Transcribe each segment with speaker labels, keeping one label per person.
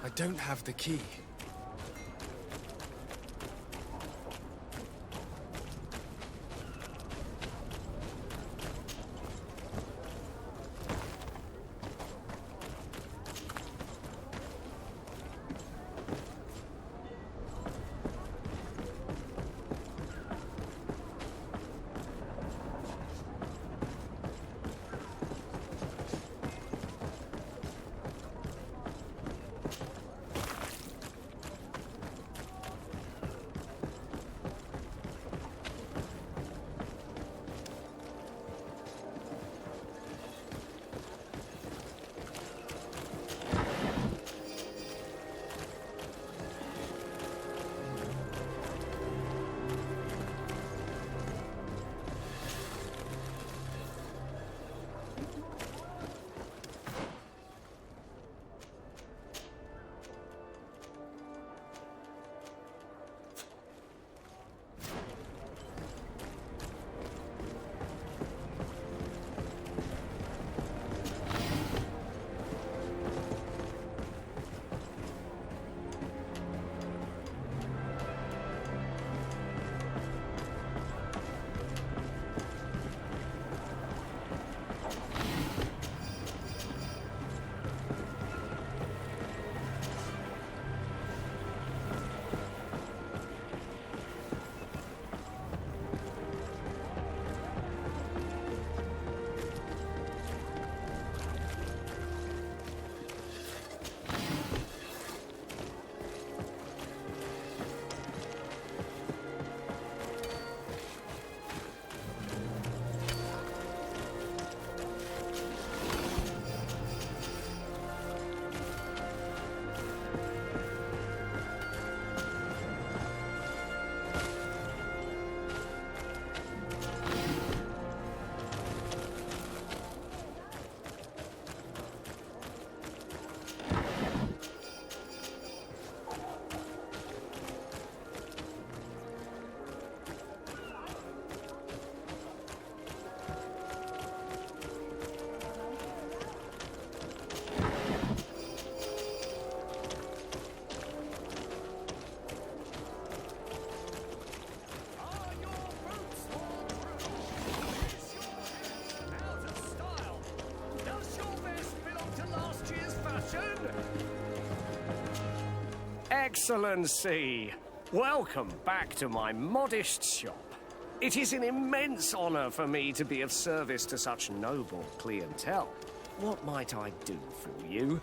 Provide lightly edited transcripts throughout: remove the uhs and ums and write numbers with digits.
Speaker 1: I don't have the key.
Speaker 2: Excellency, welcome back to my modest shop. It is an immense honor for me to be of service to such noble clientele. What might I do for you?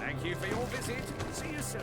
Speaker 2: Thank you for your visit. See you soon.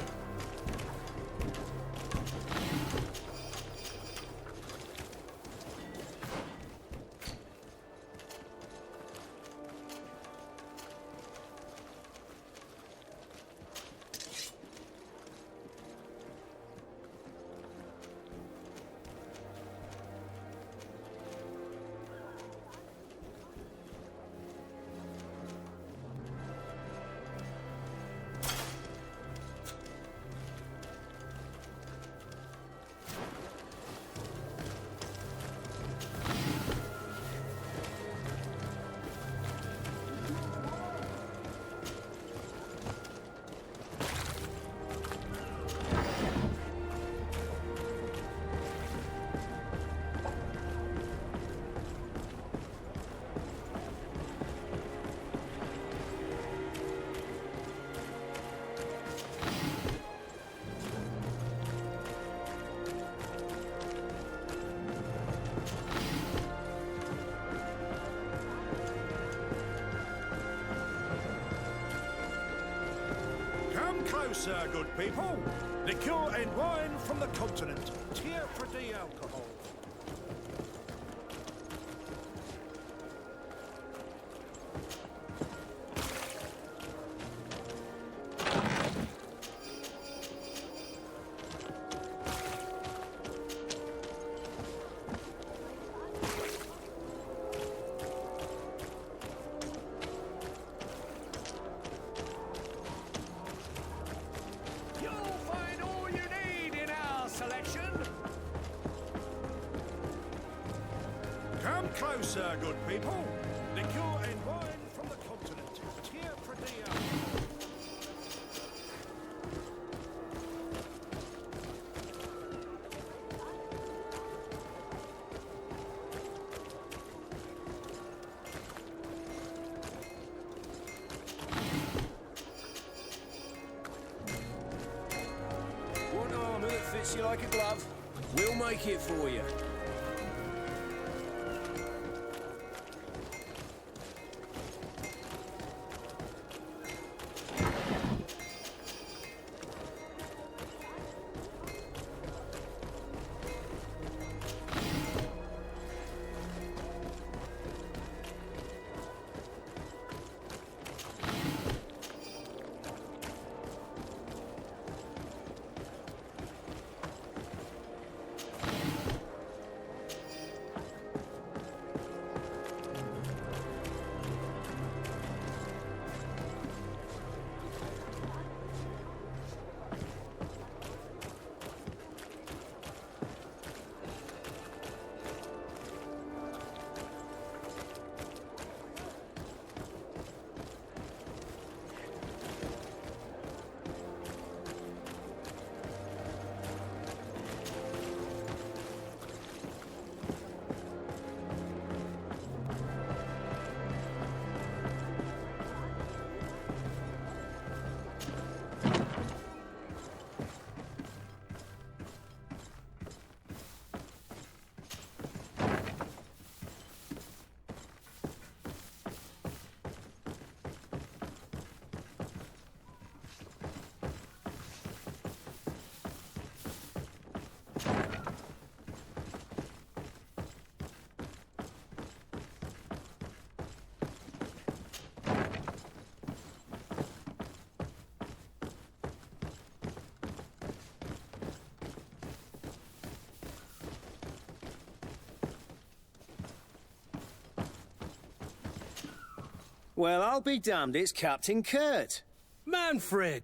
Speaker 1: closer, good people. Liqueur and wine from the continent. Tier for the alcohol. Come closer, good people. Liqueur and wine from the continent. Tier for the alcohol.
Speaker 3: Want armour that fits you like a glove? We'll make it for you. Well, I'll be damned, it's Captain Kurt.
Speaker 4: Manfred!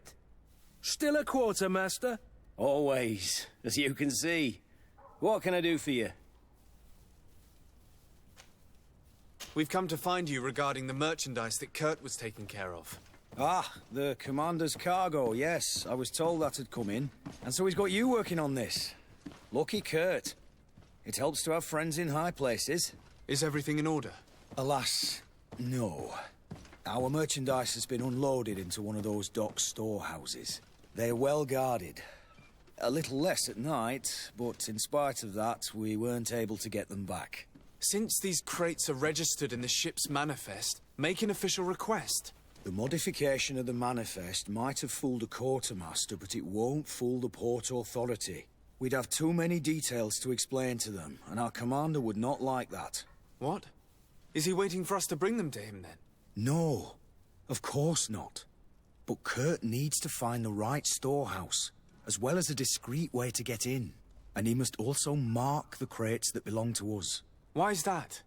Speaker 4: Still a quartermaster?
Speaker 3: Always, as you can see. What can I do for you?
Speaker 5: We've come to find you regarding the merchandise that Kurt was taking care of.
Speaker 6: Ah, the commander's cargo, yes. I was told that had come in. And so he's got you working on this. Lucky Kurt. It helps to have friends in high places.
Speaker 5: Is everything in order?
Speaker 6: Alas, no. Our merchandise has been unloaded into one of those dock storehouses. They're well guarded. A little less at night, but in spite of that, we weren't able to get them back.
Speaker 5: Since these crates are registered in the ship's manifest, make an official request.
Speaker 6: The modification of the manifest might have fooled a quartermaster, but it won't fool the Port Authority. We'd have too many details to explain to them, and our commander would not like that.
Speaker 5: What? Is he waiting for us to bring them to him, then?
Speaker 6: No, of course not. But Kurt needs to find the right storehouse, as well as a discreet way to get in. And he must also mark the crates that belong to us.
Speaker 5: Why's that?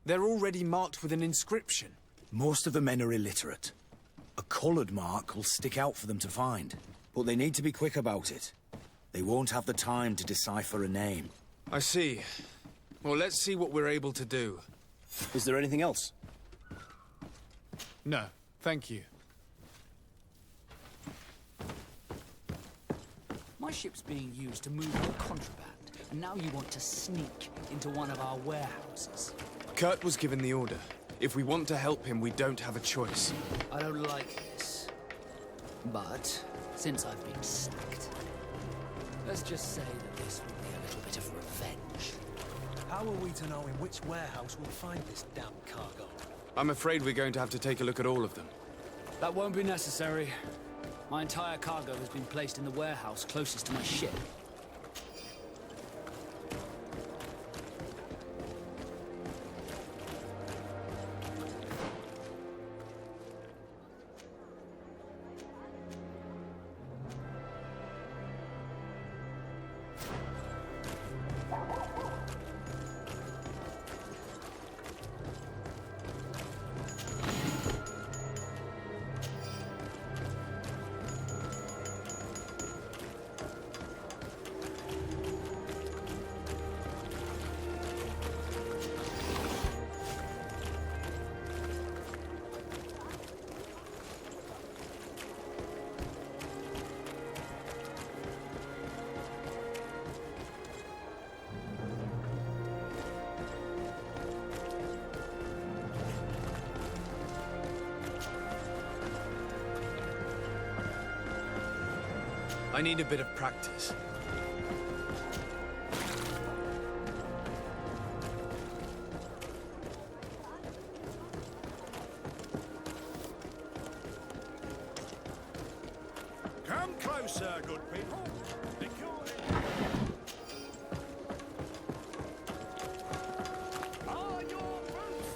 Speaker 5: They're already marked with an inscription.
Speaker 6: Most of the men are illiterate. A coloured mark will stick out for them to find, but they need to be quick about it. They won't have the time to decipher a name.
Speaker 5: I see. Well, let's see what we're able to do.
Speaker 3: Is there anything else?
Speaker 5: No, thank you.
Speaker 7: My ship's being used to move your contraband, and now you want to sneak into one of our warehouses.
Speaker 5: Kurt was given the order. If we want to help him, we don't have a choice.
Speaker 7: I don't like this. But, since I've been sacked, let's just say that this will be a little bit of revenge.
Speaker 4: How are we to know in which warehouse we'll find this damn cargo?
Speaker 5: I'm afraid we're going to have to take a look at all of them.
Speaker 7: That won't be necessary. My entire cargo has been placed in the warehouse closest to my ship.
Speaker 5: I need a bit of practice.
Speaker 1: Come closer, good people. The cure are your boots.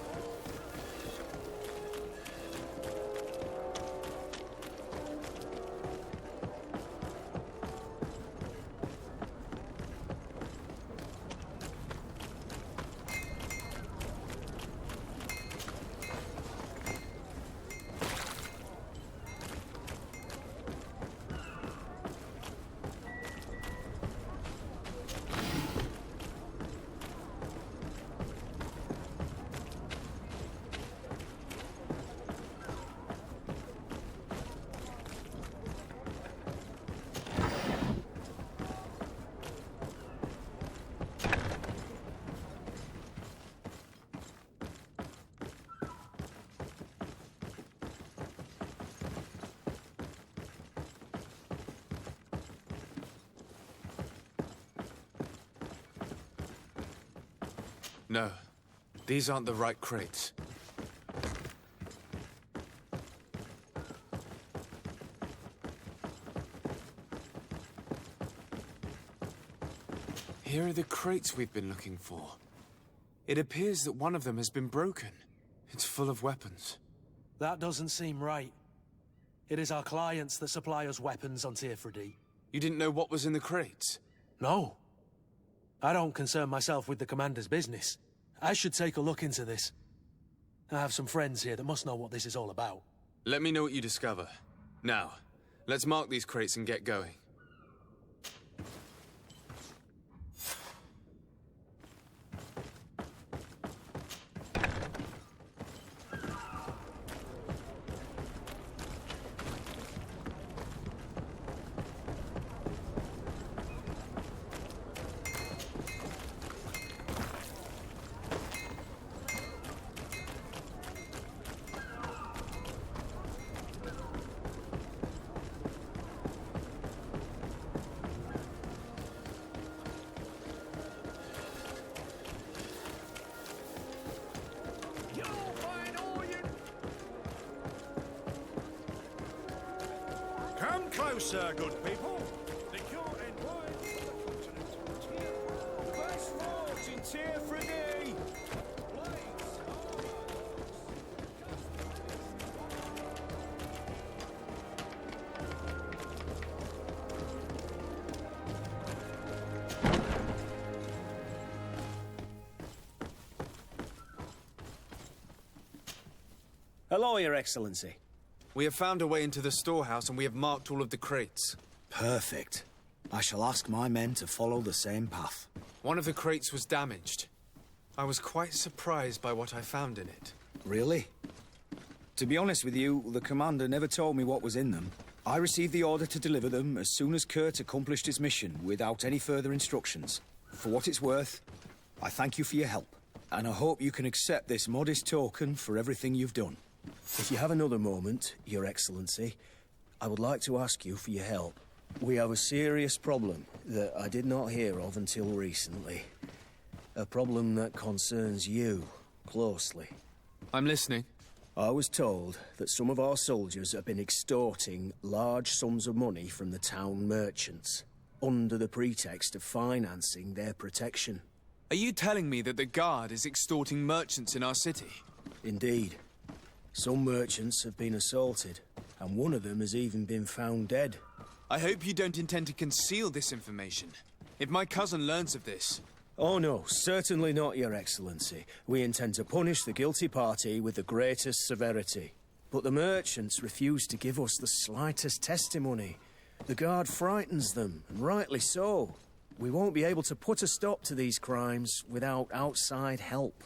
Speaker 5: No, these aren't the right crates. Here are the crates we've been looking for. It appears that one of them has been broken. It's full of weapons.
Speaker 4: That doesn't seem right. It is our clients that supply us weapons on Tier 3D.
Speaker 5: You didn't know what was in the crates?
Speaker 4: No. I don't concern myself with the commander's business. I should take a look into this. I have some friends here that must know what this is all about.
Speaker 5: Let me know what you discover. Now, let's mark these crates and get going.
Speaker 1: Come closer, good people. The cure and wine from the continent. The best fort in Tier 3D.
Speaker 2: Hello, Your Excellency.
Speaker 5: We have found a way into the storehouse and we have marked all of the crates.
Speaker 6: Perfect. I shall ask my men to follow the same path.
Speaker 5: One of the crates was damaged. I was quite surprised by what I found in it.
Speaker 6: Really? To be honest with you, the commander never told me what was in them. I received the order to deliver them as soon as Kurt accomplished his mission, without any further instructions. For what it's worth, I thank you for your help, and I hope you can accept this modest token for everything you've done.
Speaker 2: If you have another moment, Your Excellency, I would like to ask you for your help. We have a serious problem that I did not hear of until recently. A problem that concerns you closely.
Speaker 5: I'm listening.
Speaker 8: I was told that some of our soldiers have been extorting large sums of money from the town merchants, under the pretext of financing their protection.
Speaker 5: Are you telling me that the Guard is extorting merchants in our city?
Speaker 8: Indeed. Some merchants have been assaulted, and one of them has even been found dead.
Speaker 5: I hope you don't intend to conceal this information. If my cousin learns of this...
Speaker 8: Oh no, certainly not, Your Excellency. We intend to punish the guilty party with the greatest severity. But the merchants refuse to give us the slightest testimony. The Guard frightens them, and rightly so. We won't be able to put a stop to these crimes without outside help.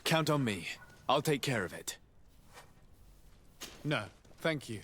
Speaker 5: Count on me. I'll take care of it. No, thank you.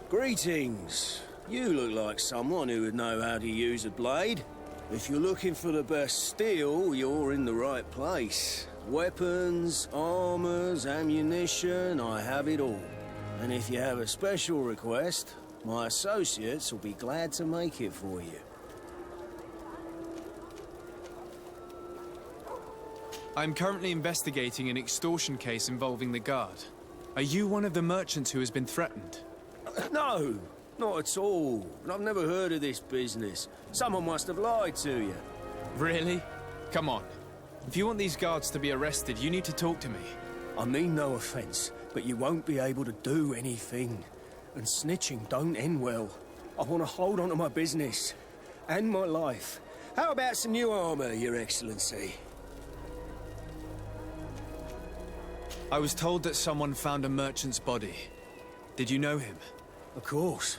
Speaker 8: Greetings. You look like someone who would know how to use a blade. If you're looking for the best steel, you're in the right place. Weapons, armors, ammunition, I have it all. And if you have a special request, my associates will be glad to make it for you.
Speaker 5: I'm currently investigating an extortion case involving the Guard. Are you one of the merchants who has been threatened?
Speaker 8: No, not at all. I've never heard of this business. Someone must have lied to you.
Speaker 5: Really? Come on. If you want these guards to be arrested, you need to talk to me.
Speaker 8: I mean no offense, but you won't be able to do anything. And snitching don't end well. I want to hold on to my business. And my life. How about some new armor, Your Excellency?
Speaker 5: I was told that someone found a merchant's body. Did you know him?
Speaker 8: Of course.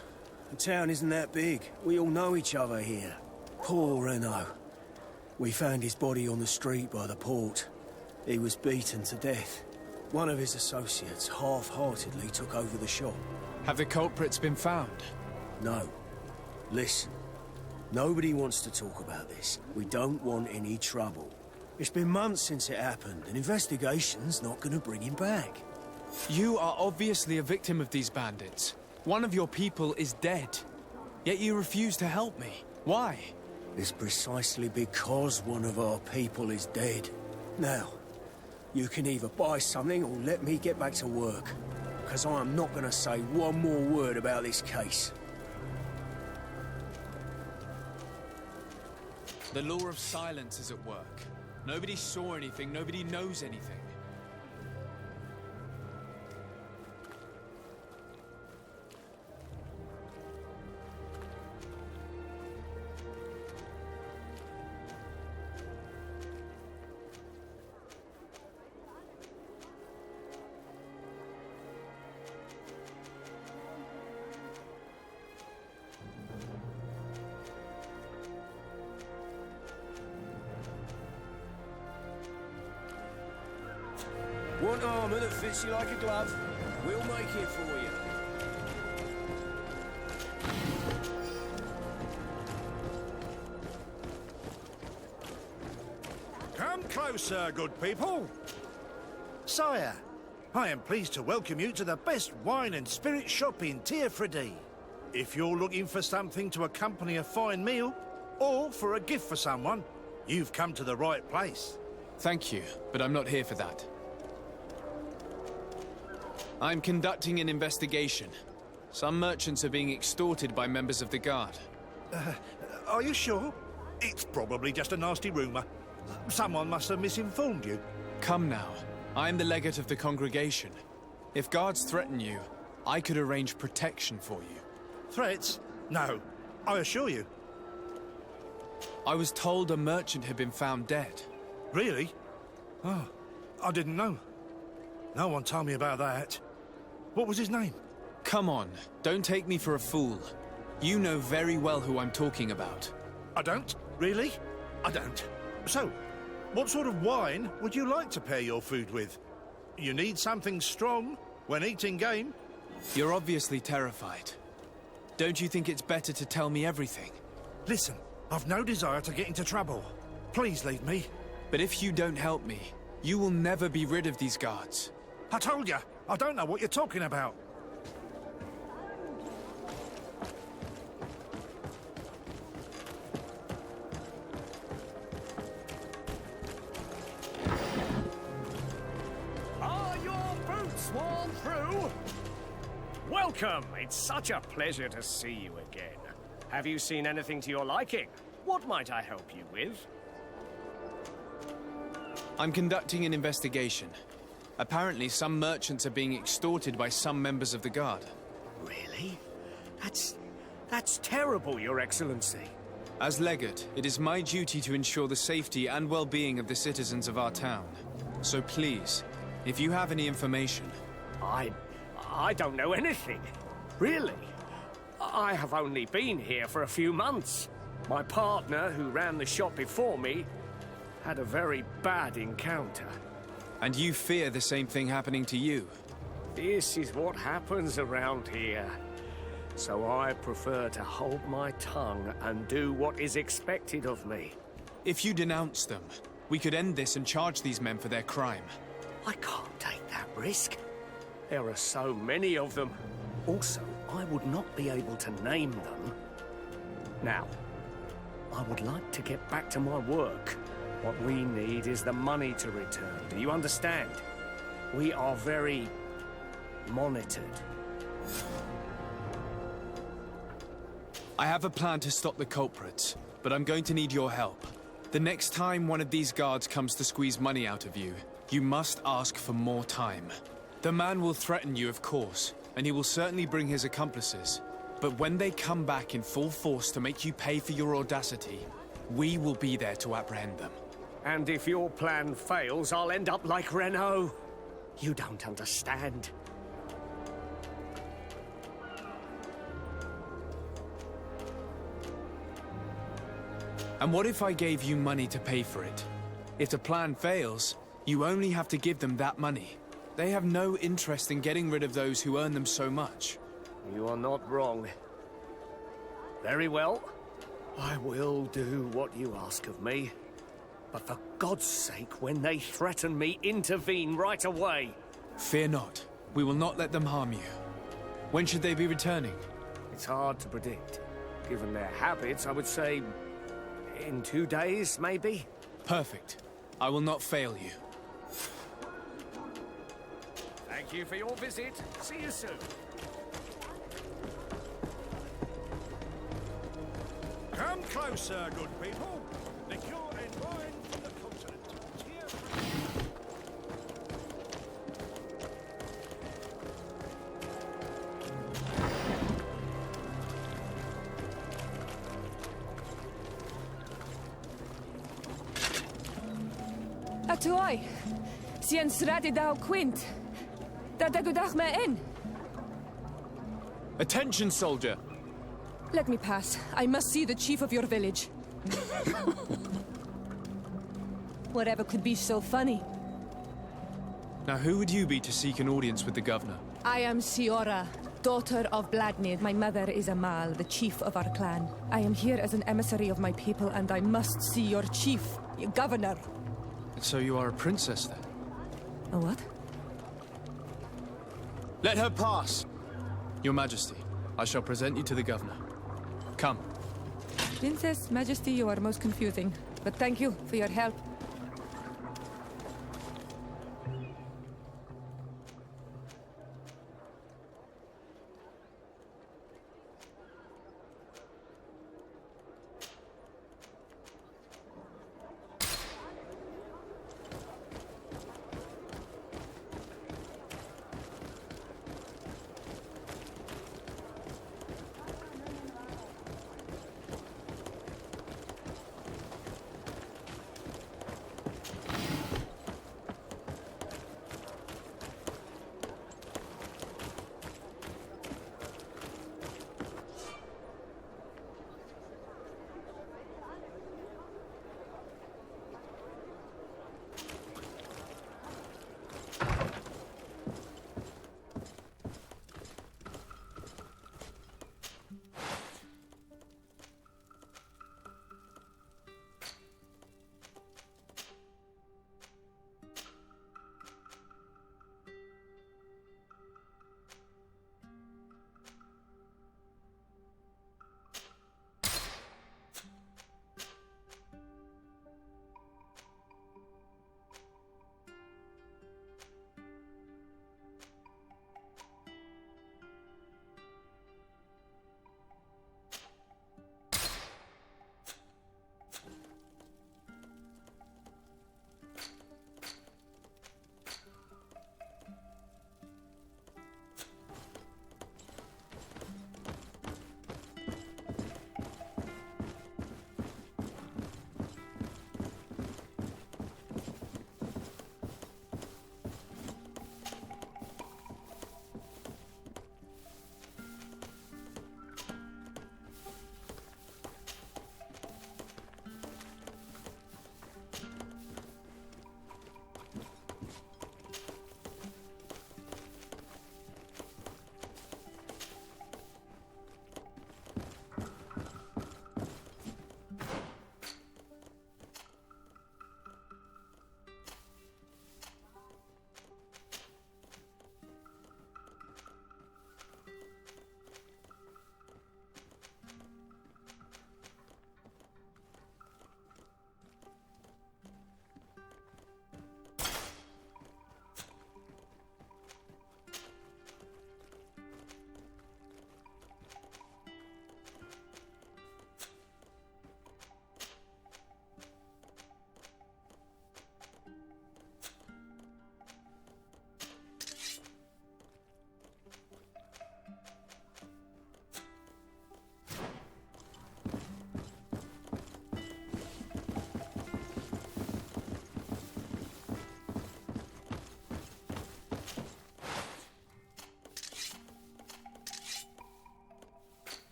Speaker 8: The town isn't that big. We all know each other here. Poor Renault. We found his body on the street by the port. He was beaten to death. One of his associates half-heartedly took over the shop.
Speaker 5: Have the culprits been found?
Speaker 8: No. Listen. Nobody wants to talk about this. We don't want any trouble. It's been months since it happened. An investigation's not gonna bring him back.
Speaker 5: You are obviously a victim of these bandits. One of your people is dead. Yet you refuse to help me. Why?
Speaker 8: It's precisely because one of our people is dead. Now, you can either buy something or let me get back to work. Because I am not going to say one more word about this case.
Speaker 5: The law of silence is at work. Nobody saw anything, nobody knows anything.
Speaker 8: Want armor that fits you like a glove? We'll make it for you.
Speaker 1: Come closer, good people. Sire, I am pleased to welcome you to the best wine and spirit shop in Tearfredy. If you're looking for something to accompany a fine meal, or for a gift for someone, you've come to the right place.
Speaker 5: Thank you, but I'm not here for that. I'm conducting an investigation. Some merchants are being extorted by members of the Guard.
Speaker 1: Are you sure? It's probably just a nasty rumor. Someone must have misinformed you.
Speaker 5: Come now. I am the legate of the congregation. If guards threaten you, I could arrange protection for you.
Speaker 1: Threats? No, I assure you.
Speaker 5: I was told a merchant had been found dead.
Speaker 1: Really? Oh, I didn't know. No one told me about that. What was his name?
Speaker 5: Come on, don't take me for a fool. You know very well who I'm talking about.
Speaker 1: I don't? Really? I don't. So, what sort of wine would you like to pair your food with? You need something strong when eating game?
Speaker 5: You're obviously terrified. Don't you think it's better to tell me everything?
Speaker 1: Listen, I've no desire to get into trouble. Please leave me.
Speaker 5: But if you don't help me, you will never be rid of these guards.
Speaker 1: I told you, I don't know what you're talking about.
Speaker 2: Are your boots worn through? Welcome! It's such a pleasure to see you again. Have you seen anything to your liking? What might I help you with?
Speaker 5: I'm conducting an investigation. Apparently, some merchants are being extorted by some members of the Guard.
Speaker 2: Really? That's terrible, Your Excellency.
Speaker 5: As Legate, it is my duty to ensure the safety and well-being of the citizens of our town. So please, if you have any information...
Speaker 2: I don't know anything. Really? I have only been here for a few months. My partner, who ran the shop before me, had a very bad encounter.
Speaker 5: And you fear the same thing happening to you?
Speaker 2: This is what happens around here. So I prefer to hold my tongue and do what is expected of me.
Speaker 5: If you denounce them, we could end this and charge these men for their crime.
Speaker 2: I can't take that risk. There are so many of them. Also, I would not be able to name them. Now, I would like to get back to my work. What we need is the money to return. Do you understand? We are very monitored.
Speaker 5: I have a plan to stop the culprits, but I'm going to need your help. The next time one of these guards comes to squeeze money out of you, you must ask for more time. The man will threaten you, of course, and he will certainly bring his accomplices. But when they come back in full force to make you pay for your audacity, we will be there to apprehend them.
Speaker 2: And if your plan fails, I'll end up like Renault. You don't understand.
Speaker 5: And what if I gave you money to pay for it? If the plan fails, you only have to give them that money. They have no interest in getting rid of those who earn them so much.
Speaker 2: You are not wrong. Very well. I will do what you ask of me. But for God's sake, when they threaten me, intervene right away.
Speaker 5: Fear not. We will not let them harm you. When should they be returning?
Speaker 2: It's hard to predict. Given their habits, I would say... in 2 days, maybe?
Speaker 5: Perfect. I will not fail you.
Speaker 2: Thank you for your visit. See you soon.
Speaker 1: Come closer, good people. Liqueur and wine from the continent. Here.
Speaker 9: Atuai, sien sradi dau quint. Da dagudach me in.
Speaker 5: Attention, soldier!
Speaker 9: Let me pass. I must see the chief of your village. Whatever could be so funny?
Speaker 5: Now who would you be to seek an audience with the governor?
Speaker 9: I am Siora, daughter of Bladnid. My mother is Amal, the chief of our clan. I am here as an emissary of my people, and I must see your chief, your governor.
Speaker 5: So you are a princess, then?
Speaker 9: A what?
Speaker 5: Let her pass! Your Majesty, I shall present you to the governor. Come.
Speaker 9: Princess, Majesty, you are most confusing. But thank you for your help.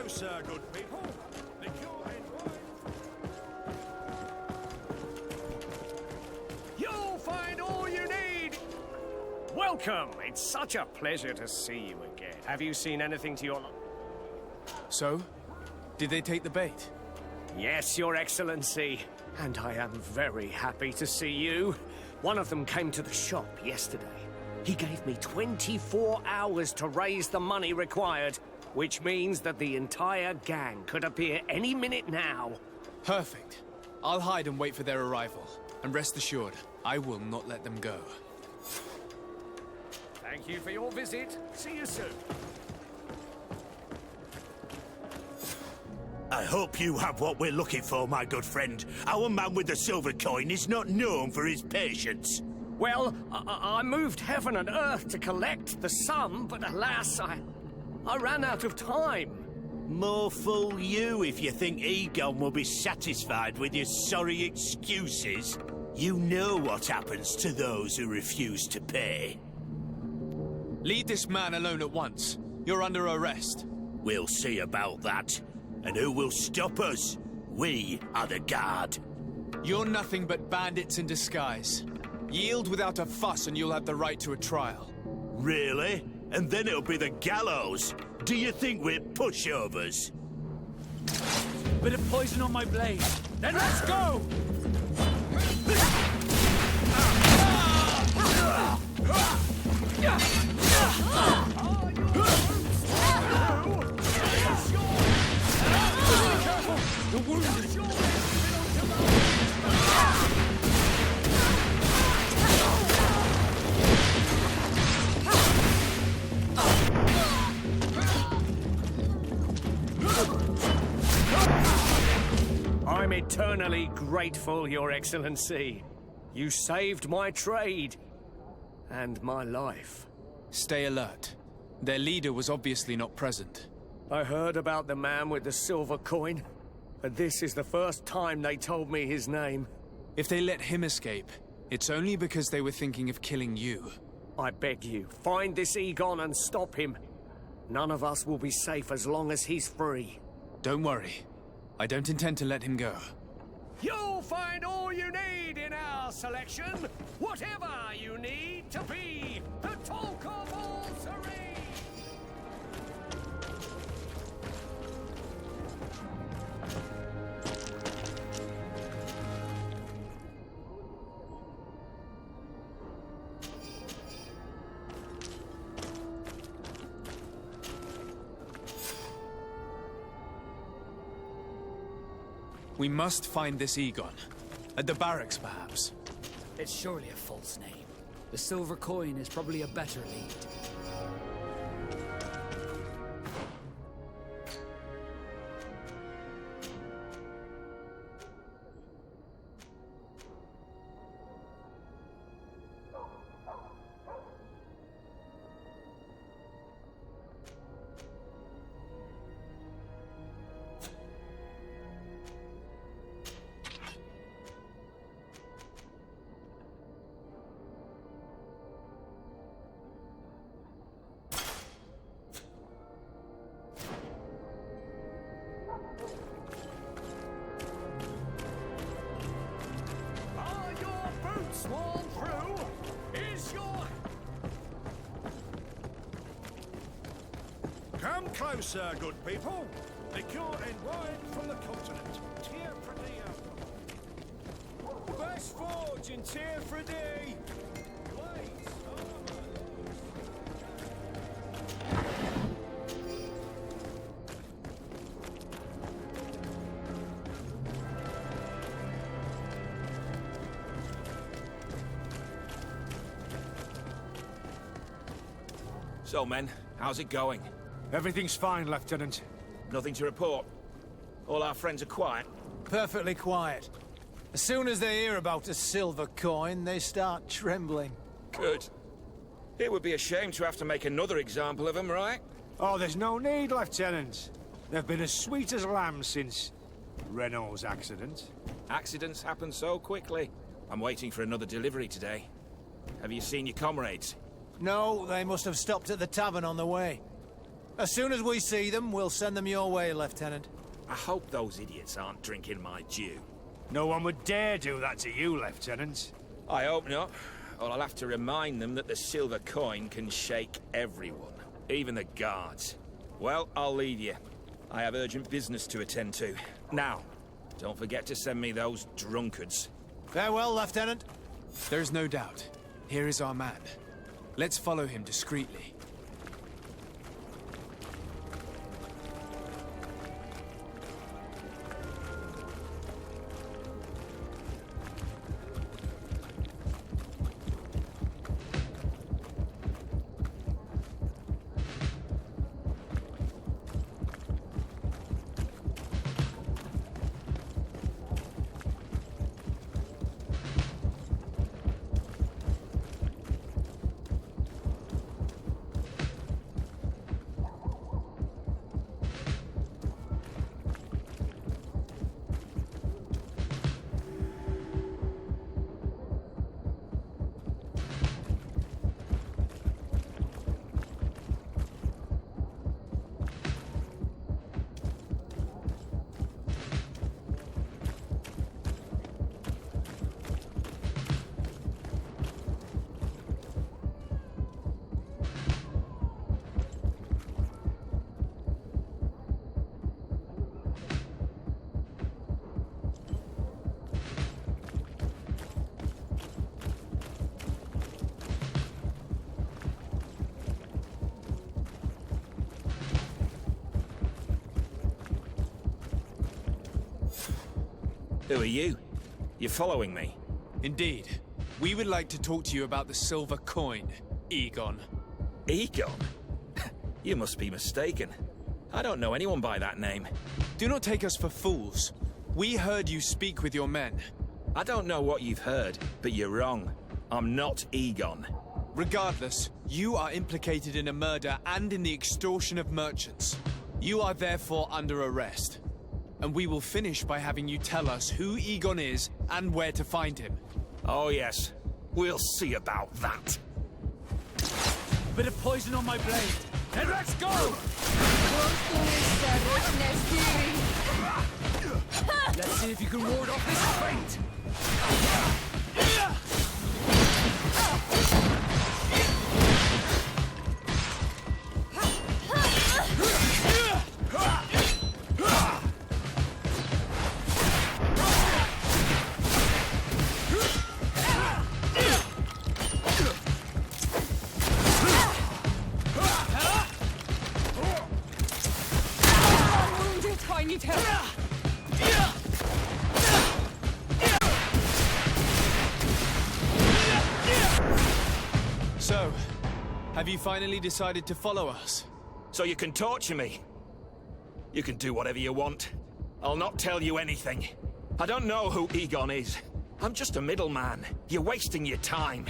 Speaker 1: closer, good people. Liqueur and wine.
Speaker 2: You'll find all you need. Welcome. It's such a pleasure to see you again. Have you seen anything to your...
Speaker 5: So? Did they take the bait?
Speaker 2: Yes, Your Excellency. And I am very happy to see you. One of them came to the shop yesterday. He gave me 24 hours to raise the money required, which means that the entire gang could appear any minute now.
Speaker 5: Perfect. I'll hide and wait for their arrival. And rest assured, I will not let them go.
Speaker 2: Thank you for your visit. See you soon.
Speaker 10: I hope you have what we're looking for, my good friend. Our man with the silver coin is not known for his patience.
Speaker 2: Well, I moved heaven and earth to collect the sum, but alas, I ran out of time.
Speaker 10: More fool you if you think Egon will be satisfied with your sorry excuses. You know what happens to those who refuse to pay.
Speaker 5: Leave this man alone at once. You're under arrest.
Speaker 10: We'll see about that. And who will stop us? We are the guard.
Speaker 5: You're nothing but bandits in disguise. Yield without a fuss and you'll have the right to a trial.
Speaker 10: Really? And then it'll be the gallows? Do you think we're pushovers?
Speaker 3: Bit of poison on my blade. Then let's go! The wound is yours!
Speaker 2: I'm eternally grateful, Your Excellency. You saved my trade and my life.
Speaker 5: Stay alert. Their leader was obviously not present.
Speaker 2: I heard about the man with the silver coin, but this is the first time they told me his name.
Speaker 5: If they let him escape, it's only because they were thinking of killing you.
Speaker 2: I beg you, find this Egon and stop him. None of us will be safe as long as he's free.
Speaker 5: Don't worry. I don't intend to let him go.
Speaker 2: You'll find all you need in our selection. Whatever you need to be the talk of all serene.
Speaker 5: We must find this Egon. At the barracks, perhaps.
Speaker 7: It's surely a false name. The silver coin is probably a better lead.
Speaker 1: Swarm through is your... Come closer, good people. Liqueur and wine from the continent. Tear for the
Speaker 3: Best forge and tear for day.
Speaker 11: So, men, how's it going?
Speaker 3: Everything's fine, Lieutenant.
Speaker 11: Nothing to report. All our friends are quiet.
Speaker 12: Perfectly quiet. As soon as they hear about a silver coin, they start trembling.
Speaker 11: Good. It would be a shame to have to make another example of them, right?
Speaker 3: Oh, there's no need, Lieutenant. They've been as sweet as lambs since Renault's accident.
Speaker 11: Accidents happen so quickly. I'm waiting for another delivery today. Have you seen your comrades?
Speaker 12: No, they must have stopped at the tavern on the way. As soon as we see them, we'll send them your way, Lieutenant.
Speaker 11: I hope those idiots aren't drinking my dew.
Speaker 3: No one would dare do that to you, Lieutenant.
Speaker 11: I hope not. Or I'll have to remind them that the silver coin can shake everyone, even the guards. Well, I'll leave you. I have urgent business to attend to. Now, don't forget to send me those drunkards.
Speaker 12: Farewell, Lieutenant.
Speaker 5: There's no doubt. Here is our man. Let's follow him discreetly.
Speaker 11: Who are you? You're following me?
Speaker 5: Indeed. We would like to talk to you about the silver coin, Egon.
Speaker 11: Egon? You must be mistaken. I don't know anyone by that name.
Speaker 5: Do not take us for fools. We heard you speak with your men.
Speaker 11: I don't know what you've heard, but you're wrong. I'm not Egon.
Speaker 5: Regardless, you are implicated in a murder and in the extortion of merchants. You are therefore under arrest. And we will finish by having you tell us who Egon is and where to find him.
Speaker 11: Oh yes, we'll see about that.
Speaker 4: Bit of poison on my blade. Then let's go! Let's see if you can ward off this fate!
Speaker 9: I need help.
Speaker 5: So, have you finally decided to follow us?
Speaker 11: So you can torture me. You can do whatever you want. I'll not tell you anything. I don't know who Egon is. I'm just a middleman. You're wasting your time.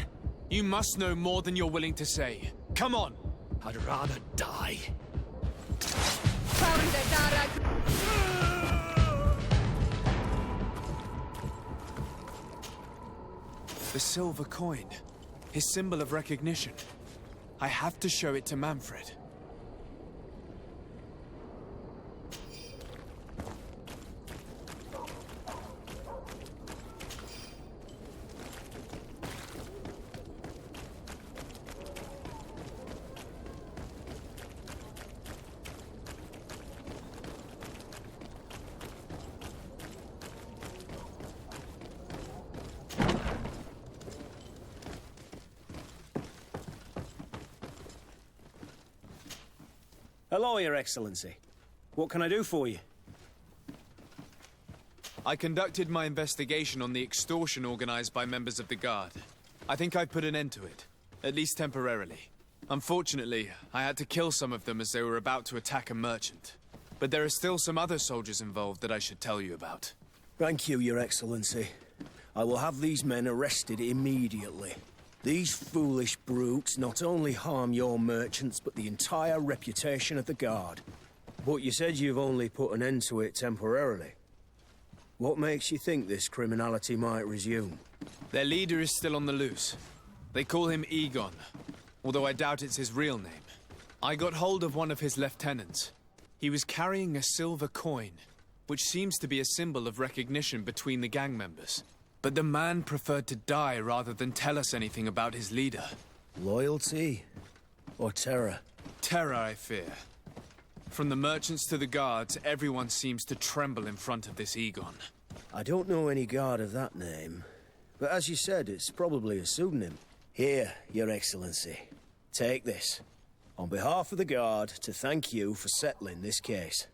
Speaker 5: You must know more than you're willing to say. Come on!
Speaker 11: I'd rather die.
Speaker 5: The silver coin. His symbol of recognition. I have to show it to Manfred.
Speaker 8: Hello, Your Excellency. What can I do for you?
Speaker 5: I conducted my investigation on the extortion organized by members of the Guard. I think I've put an end to it, at least temporarily. Unfortunately, I had to kill some of them as they were about to attack a merchant. But there are still some other soldiers involved that I should tell you about.
Speaker 8: Thank you, Your Excellency. I will have these men arrested immediately. These foolish brutes not only harm your merchants, but the entire reputation of the Guard. But you said you've only put an end to it temporarily. What makes you think this criminality might resume?
Speaker 5: Their leader is still on the loose. They call him Egon, although I doubt it's his real name. I got hold of one of his lieutenants. He was carrying a silver coin, which seems to be a symbol of recognition between the gang members. But the man preferred to die rather than tell us anything about his leader.
Speaker 8: Loyalty? Or terror?
Speaker 5: Terror, I fear. From the merchants to the guards, everyone seems to tremble in front of this Egon.
Speaker 8: I don't know any guard of that name. But as you said, it's probably a pseudonym. Here, Your Excellency. Take this. On behalf of the guard, to thank you for settling this case.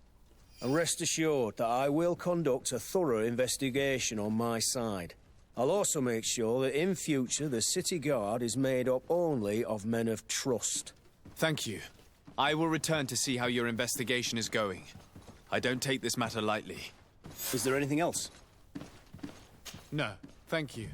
Speaker 8: And rest assured that I will conduct a thorough investigation on my side. I'll also make sure that in future the city guard is made up only of men of trust.
Speaker 5: Thank you. I will return to see how your investigation is going. I don't take this matter lightly.
Speaker 8: Is there anything else?
Speaker 5: No, thank you.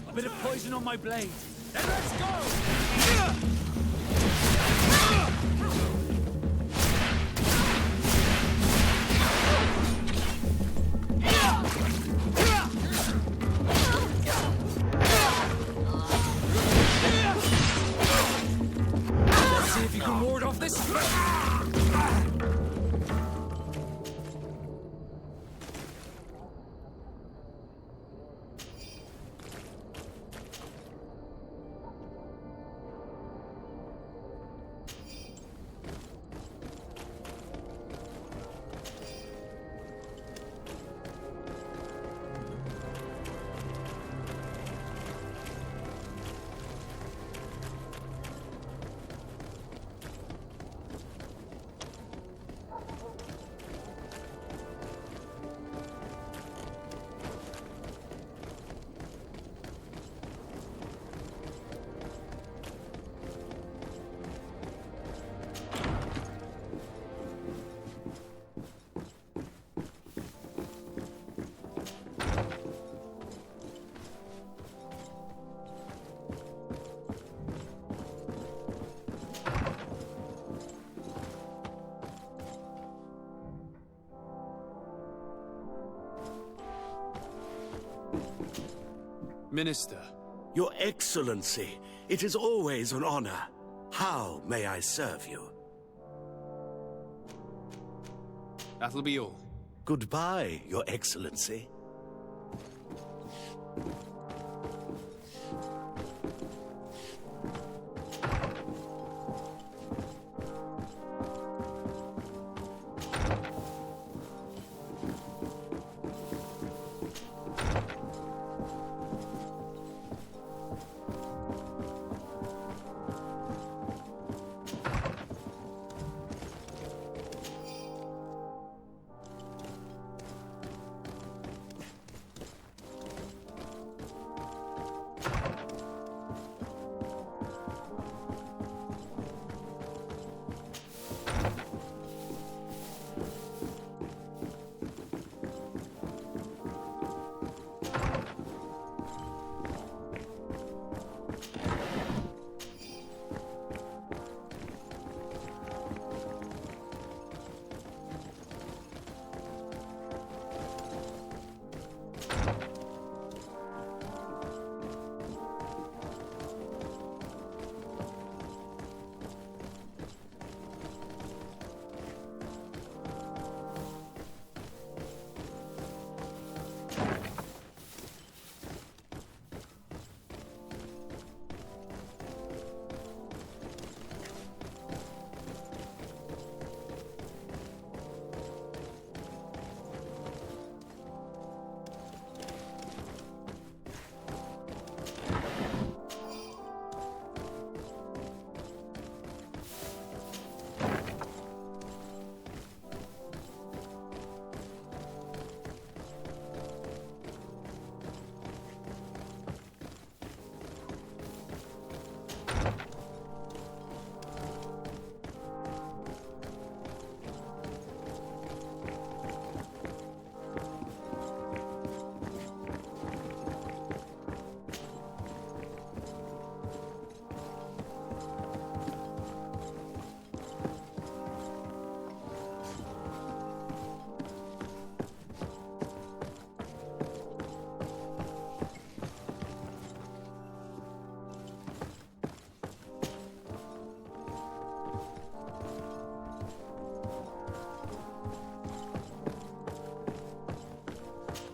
Speaker 10: A bit of poison on my blade. Then let's go!
Speaker 2: Let's see if you can ward off this.
Speaker 5: Minister.
Speaker 10: Your Excellency, it is always an honor. How may I serve you?
Speaker 5: That'll be all.
Speaker 10: Goodbye, Your Excellency.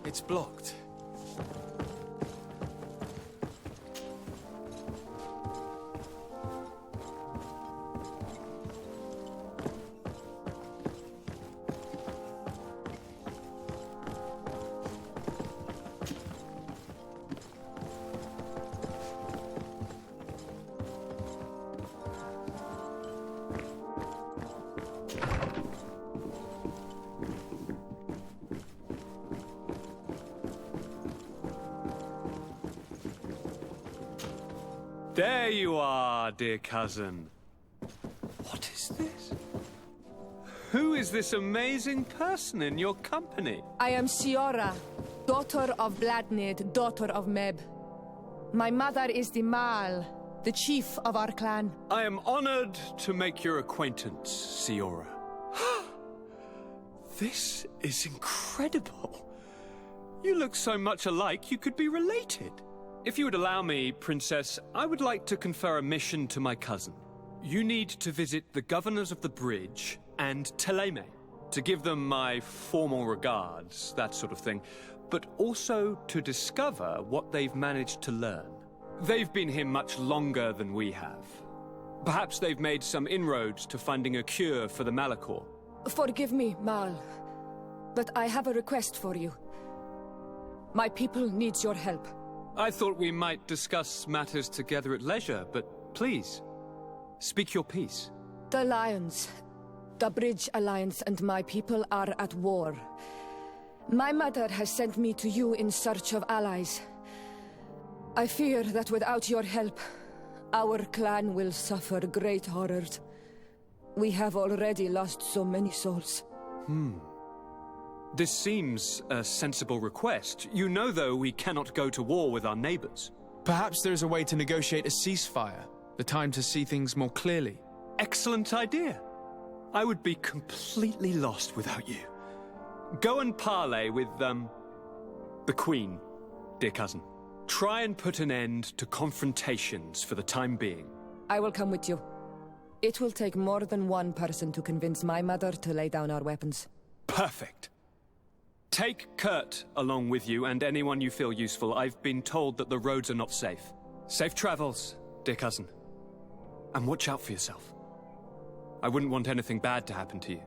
Speaker 5: It's blocked.
Speaker 13: There you are, dear cousin. What is this? Who is this amazing person in your company?
Speaker 9: I am Siora, daughter of Bladnid, daughter of Meb. My mother is the Mal, the chief of our clan.
Speaker 13: I am honored to make your acquaintance, Siora. This is incredible. You look so much alike you could be related. If you would allow me, Princess, I would like to confer a mission to my cousin. You need to visit the governors of the bridge and Teleme to give them my formal regards, that sort of thing, but also to discover what they've managed to learn. They've been here much longer than we have. Perhaps they've made some inroads to finding a cure for the Malachor.
Speaker 9: Forgive me, Mal, but I have a request for you. My people needs your help.
Speaker 13: I thought we might discuss matters together at leisure, but please, speak your piece.
Speaker 9: The Lions, the Bridge Alliance and my people are at war. My mother has sent me to you in search of allies. I fear that without your help, our clan will suffer great horrors. We have already lost so many souls.
Speaker 13: This seems a sensible request. You know, though, we cannot go to war with our neighbors.
Speaker 5: Perhaps there is a way to negotiate a ceasefire. The time to see things more clearly.
Speaker 13: Excellent idea. I would be completely lost without you. Go and parley with, the Queen, dear cousin. Try and put an end to confrontations for the time being.
Speaker 9: I will come with you. It will take more than one person to convince my mother to lay down our weapons.
Speaker 13: Perfect. Take Kurt along with you and anyone you feel useful. I've been told that the roads are not safe. Safe travels, dear cousin. And watch out for yourself. I wouldn't want anything bad to happen to you.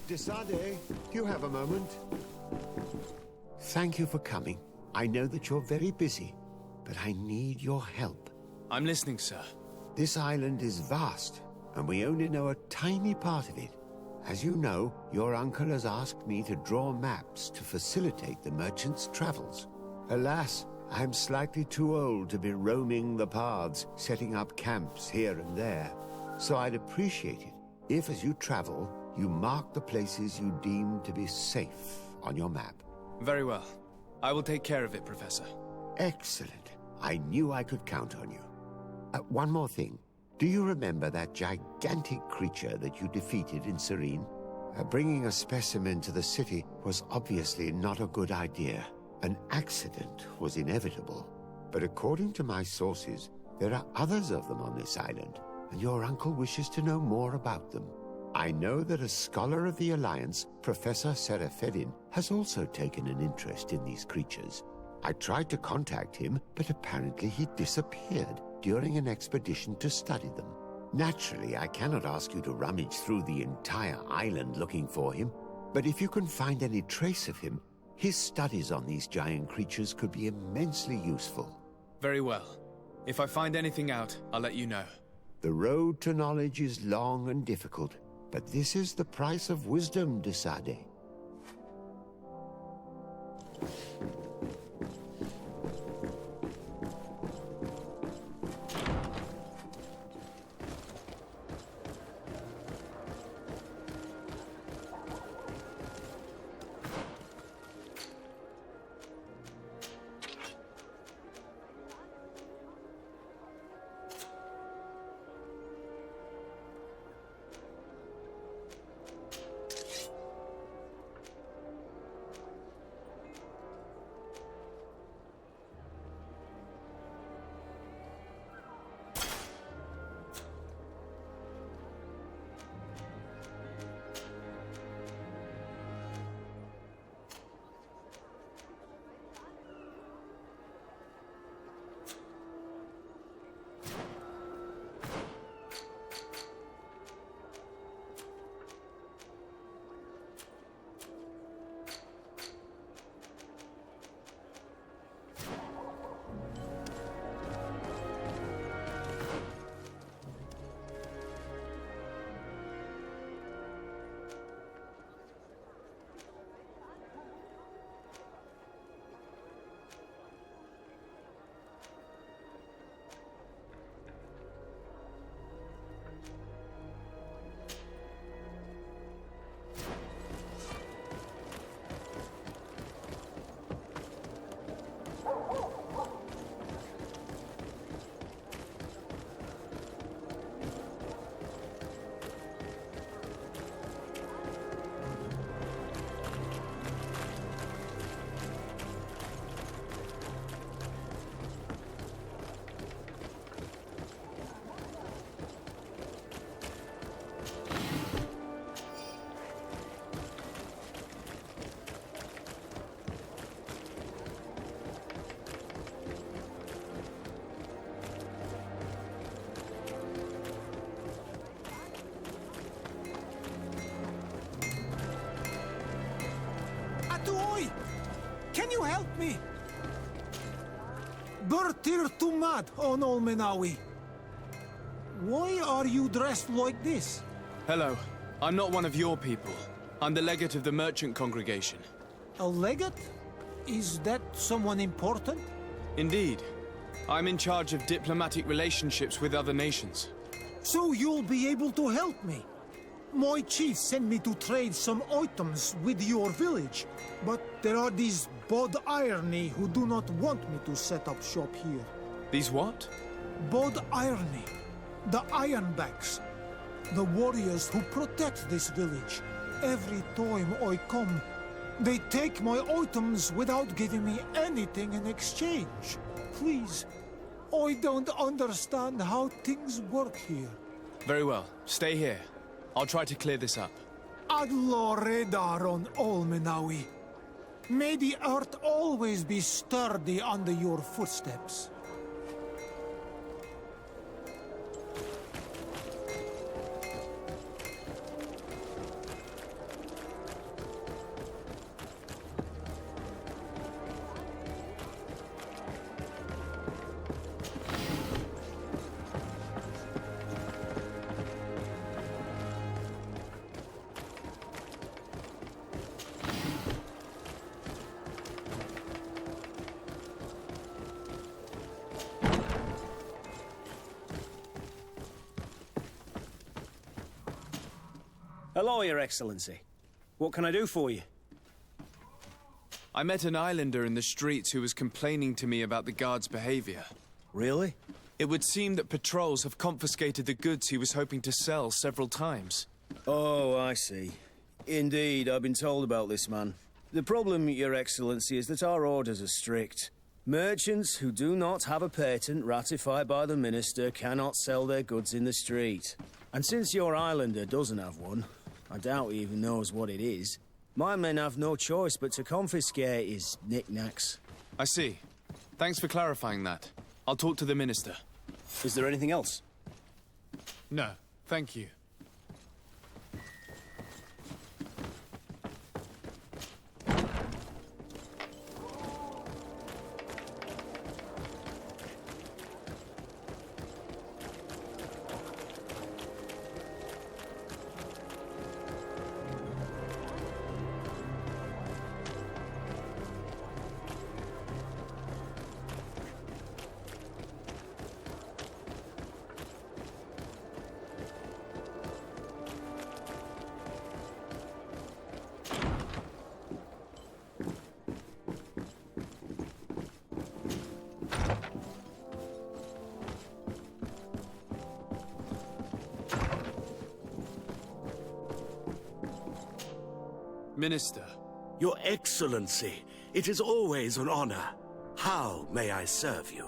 Speaker 14: Desade, do you have a moment? Thank you for coming. I know that you're very busy, but I need your help.
Speaker 5: I'm listening, sir.
Speaker 14: This island is vast, and we only know a tiny part of it. As you know, your uncle has asked me to draw maps to facilitate the merchant's travels. Alas, I'm slightly too old to be roaming the paths, setting up camps here and there. So I'd appreciate it if, as you travel, you mark the places you deem to be safe on your map.
Speaker 5: Very well. I will take care of it, Professor.
Speaker 14: Excellent. I knew I could count on you. One more thing. Do you remember that gigantic creature that you defeated in Serene? Bringing a specimen to the city was obviously not a good idea. An accident was inevitable. But according to my sources, there are others of them on this island, and your uncle wishes to know more about them. I know that a scholar of the Alliance, Professor Serafedin, has also taken an interest in these creatures. I tried to contact him, but apparently he disappeared during an expedition to study them. Naturally, I cannot ask you to rummage through the entire island looking for him, but if you can find any trace of him, his studies on these giant creatures could be immensely useful.
Speaker 5: Very well. If I find anything out, I'll let you know.
Speaker 14: The road to knowledge is long and difficult, but this is the price of wisdom, de Sade.
Speaker 3: Can you help me? Bertir Tumad on Olmenawi. Why are you dressed like this?
Speaker 5: Hello. I'm not one of your people. I'm the legate of the merchant congregation.
Speaker 3: A legate? Is that someone important?
Speaker 5: Indeed. I'm in charge of diplomatic relationships with other nations.
Speaker 3: So you'll be able to help me? My chief sent me to trade some items with your village, but there are these Bod Irony who do not want me to set up shop here.
Speaker 5: These what?
Speaker 3: Bod Irony. The Ironbacks. The warriors who protect this village. Every time I come, they take my items without giving me anything in exchange. Please, I don't understand how things work here.
Speaker 5: Very well. Stay here. I'll try to clear this up.
Speaker 3: Allah Redar on Olmenawi. May the earth always be sturdy under your footsteps.
Speaker 8: Hello, Your Excellency. What can I do for you?
Speaker 5: I met an islander in the streets who was complaining to me about the guard's behavior.
Speaker 8: Really?
Speaker 5: It would seem that patrols have confiscated the goods he was hoping to sell several times.
Speaker 8: Oh, I see. Indeed, I've been told about this man. The problem, Your Excellency, is that our orders are strict. Merchants who do not have a patent ratified by the Minister cannot sell their goods in the street. And since your islander doesn't have one, I doubt he even knows what it is, my men have no choice but to confiscate his knickknacks.
Speaker 5: I see. Thanks for clarifying that. I'll talk to the Minister.
Speaker 8: Is there anything else?
Speaker 5: No, thank you. Minister.
Speaker 10: Your Excellency, it is always an honor. How may I serve you?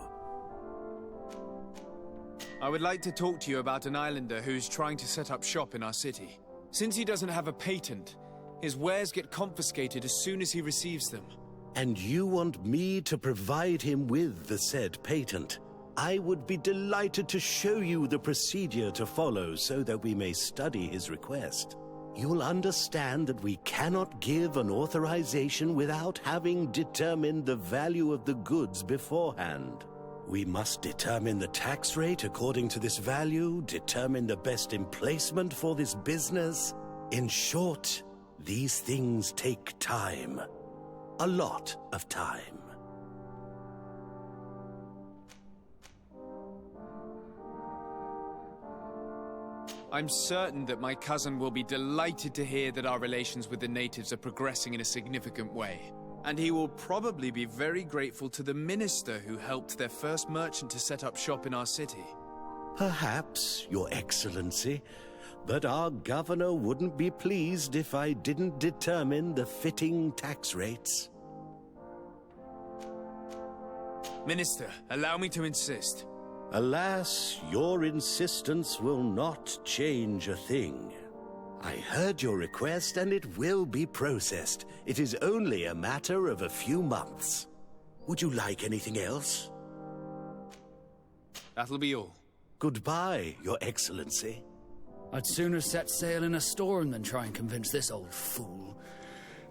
Speaker 5: I would like to talk to you about an islander who's trying to set up shop in our city. Since he doesn't have a patent, his wares get confiscated as soon as he receives them.
Speaker 10: And you want me to provide him with the said patent? I would be delighted to show you the procedure to follow so that we may study his request. You'll understand that we cannot give an authorization without having determined the value of the goods beforehand. We must determine the tax rate according to this value, determine the best emplacement for this business. In short, these things take time. A lot of time.
Speaker 5: I'm certain that my cousin will be delighted to hear that our relations with the natives are progressing in a significant way. And he will probably be very grateful to the minister who helped their first merchant to set up shop in our city.
Speaker 10: Perhaps, Your Excellency, but our governor wouldn't be pleased if I didn't determine the fitting tax rates.
Speaker 5: Minister, allow me to insist.
Speaker 10: Alas, your insistence will not change a thing. I heard your request and it will be processed. It is only a matter of a few months. Would you like anything else?
Speaker 5: That'll be all.
Speaker 10: Goodbye, Your Excellency.
Speaker 7: I'd sooner set sail in a storm than try and convince this old fool.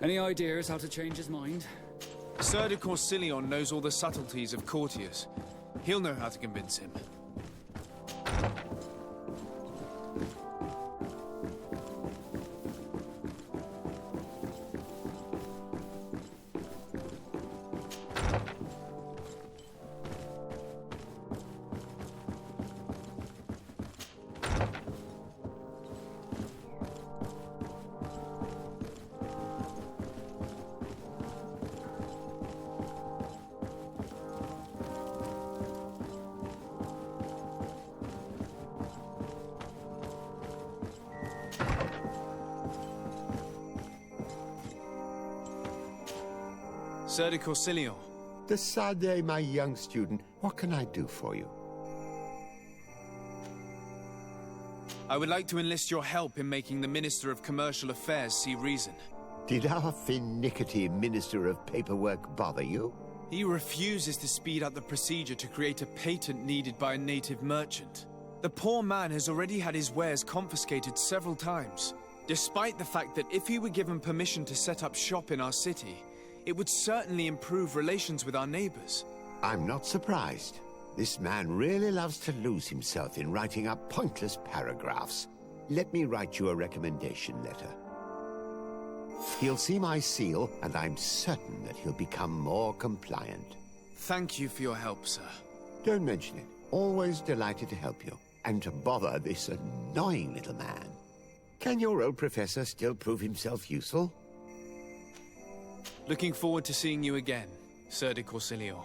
Speaker 7: Any ideas how to change his mind?
Speaker 5: Sir de Corsilion knows all the subtleties of courtiers. He'll know how to convince him. Sir de Corsilion.
Speaker 14: De Sade, my young student, what can I do for you?
Speaker 5: I would like to enlist your help in making the Minister of Commercial Affairs see reason.
Speaker 14: Did our finicky Minister of Paperwork bother you?
Speaker 5: He refuses to speed up the procedure to create a patent needed by a native merchant. The poor man has already had his wares confiscated several times, despite the fact that if he were given permission to set up shop in our city, it would certainly improve relations with our neighbors.
Speaker 14: I'm not surprised. This man really loves to lose himself in writing up pointless paragraphs. Let me write you a recommendation letter. He'll see my seal, and I'm certain that he'll become more compliant.
Speaker 5: Thank you for your help, sir.
Speaker 14: Don't mention it. Always delighted to help you. And to bother this annoying little man. Can your old professor still prove himself useful?
Speaker 5: Looking forward to seeing you again, Sir de Corsilio.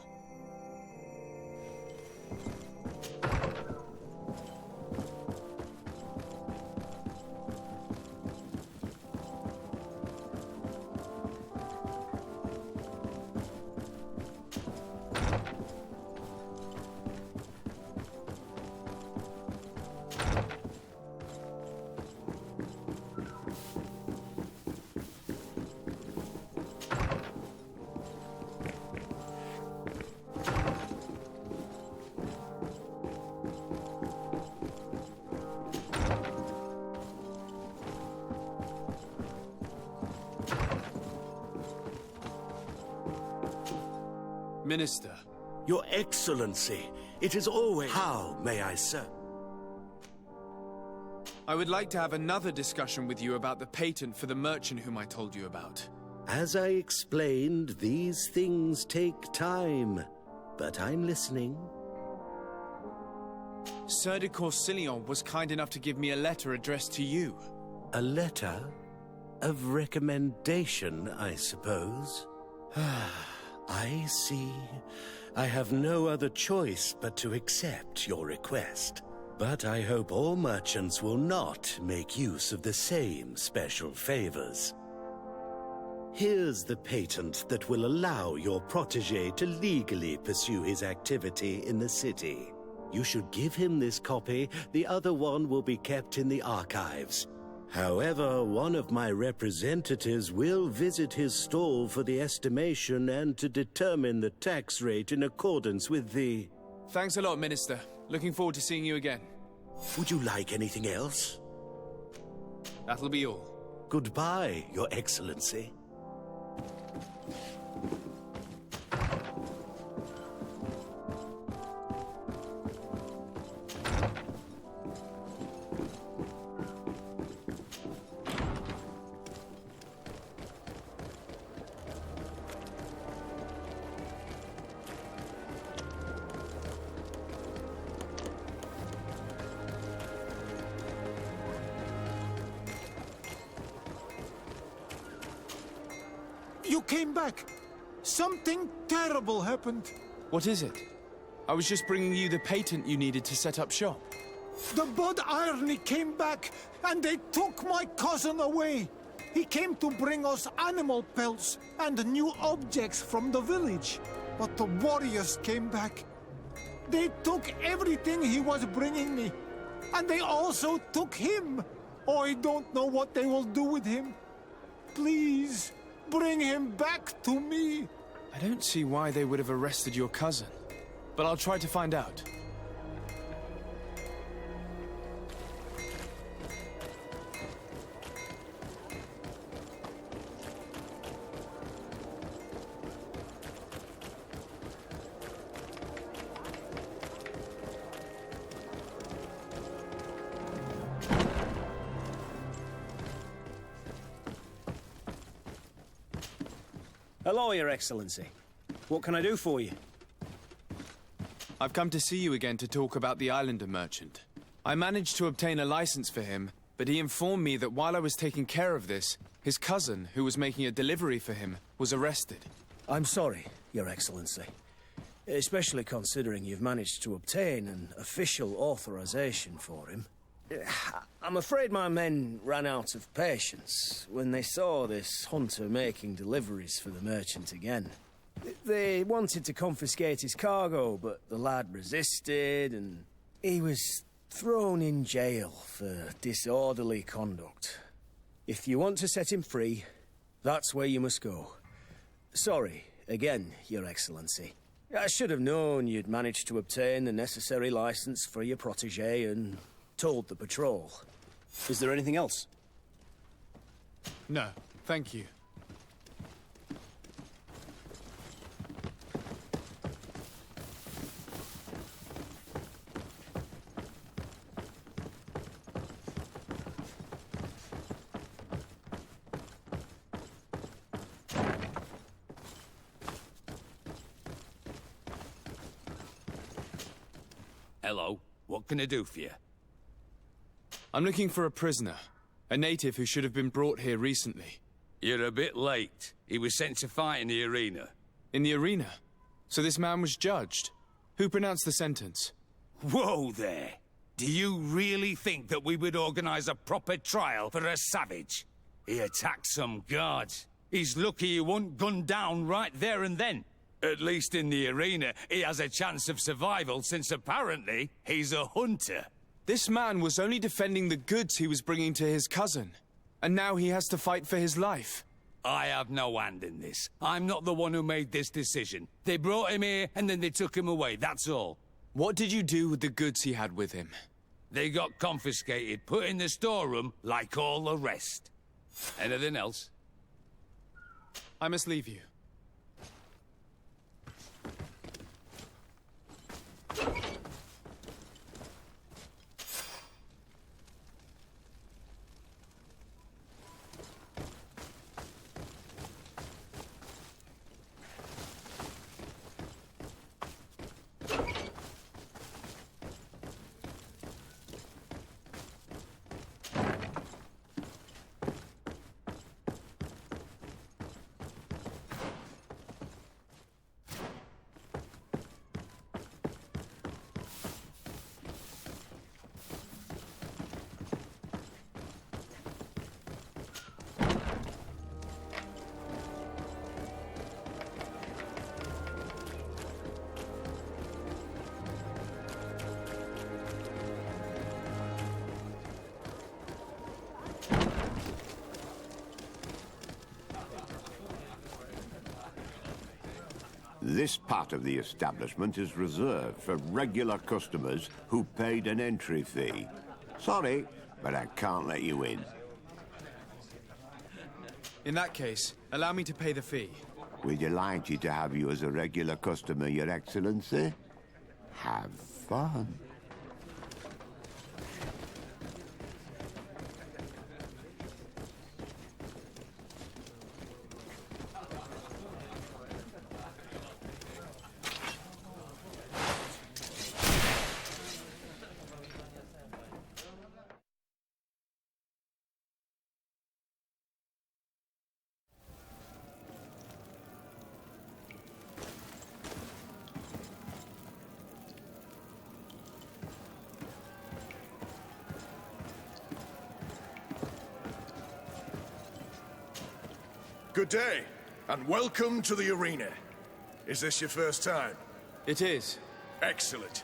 Speaker 5: Minister.
Speaker 10: Your Excellency, it is always... How may I serve?
Speaker 5: I would like to have another discussion with you about the patent for the merchant whom I told you about.
Speaker 10: As I explained, these things take time. But I'm listening.
Speaker 5: Sir de Corsillion was kind enough to give me a letter addressed to you.
Speaker 10: A letter? Of recommendation, I suppose? I see. I have no other choice but to accept your request. But I hope all merchants will not make use of the same special favors. Here's the patent that will allow your protégé to legally pursue his activity in the city. You should give him this copy. The other one will be kept in the archives. However, one of my representatives will visit his stall for the estimation and to determine the tax rate in accordance with the...
Speaker 5: Thanks a lot, Minister. Looking forward to seeing you again.
Speaker 10: Would you like anything else?
Speaker 5: That'll be all.
Speaker 10: Goodbye, Your Excellency.
Speaker 3: You came back. Something terrible happened.
Speaker 5: What is it? I was just bringing you the patent you needed to set up shop.
Speaker 3: The Bud Irony came back, and they took my cousin away. He came to bring us animal pelts and new objects from the village. But the warriors came back. They took everything he was bringing me. And they also took him. I don't know what they will do with him. Please, bring him back to me.
Speaker 5: I don't see why they would have arrested your cousin, but I'll try to find out.
Speaker 8: Hello, Your Excellency. What can I do for you?
Speaker 5: I've come to see you again to talk about the Islander merchant. I managed to obtain a license for him, but he informed me that while I was taking care of this, his cousin, who was making a delivery for him, was arrested.
Speaker 8: I'm sorry, Your Excellency. Especially considering you've managed to obtain an official authorization for him. I'm afraid my men ran out of patience when they saw this hunter making deliveries for the merchant again. They wanted to confiscate his cargo, but the lad resisted, and he was thrown in jail for disorderly conduct. If you want to set him free, that's where you must go. Sorry, again, Your Excellency. I should have known you'd managed to obtain the necessary license for your protégé and told the patrol. Is there anything else?
Speaker 5: No, thank you.
Speaker 11: Hello, what can I do for you?
Speaker 5: I'm looking for a prisoner. A native who should have been brought here recently.
Speaker 15: You're a bit late. He was sent to fight in the arena.
Speaker 5: In the arena? So this man was judged? Who pronounced the sentence?
Speaker 15: Whoa there! Do you really think that we would organize a proper trial for a savage? He attacked some guards. He's lucky he wasn't gunned down right there and then. At least in the arena, he has a chance of survival since apparently he's a hunter.
Speaker 5: This man was only defending the goods he was bringing to his cousin. And now he has to fight for his life.
Speaker 15: I have no hand in this. I'm not the one who made this decision. They brought him here and then they took him away, that's all.
Speaker 5: What did you do with the goods he had with him?
Speaker 15: They got confiscated, put in the storeroom like all the rest. Anything else?
Speaker 5: I must leave you.
Speaker 14: This part of the establishment is reserved for regular customers who paid an entry fee. Sorry, but I can't let you in.
Speaker 5: In that case, allow me to pay the fee.
Speaker 14: We're delighted to have you as a regular customer, Your Excellency. Have fun.
Speaker 16: Good day, and welcome to the arena. Is this your first time?
Speaker 5: It is.
Speaker 16: Excellent.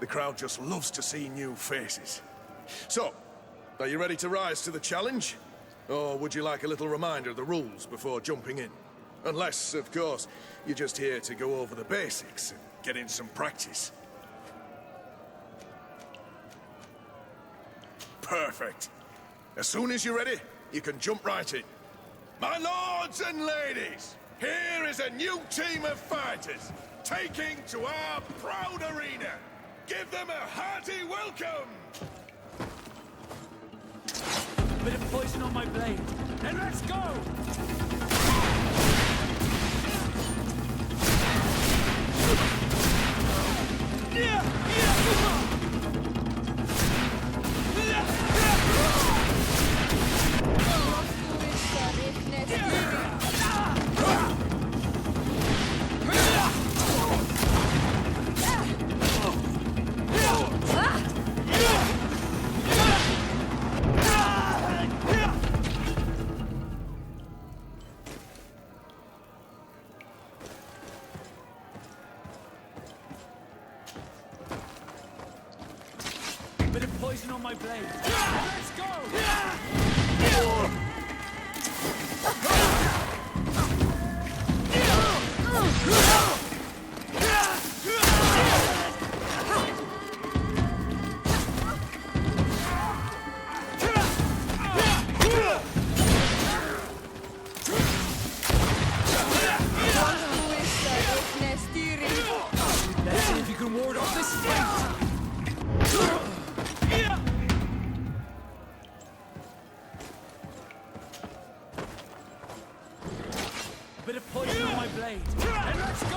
Speaker 16: The crowd just loves to see new faces. So, are you ready to rise to the challenge? Or would you like a little reminder of the rules before jumping in? Unless, of course, you're just here to go over the basics and get in some practice. Perfect. As soon as you're ready, you can jump right in. My lords and ladies, here is a new team of fighters, taking to our proud arena. Give them a hearty welcome!
Speaker 17: Bit of poison on my blade, and let's go! Bit of poison on my blade. Let's go! Let's see if you can ward off this fight! Bit of poison on my blade. And let's go!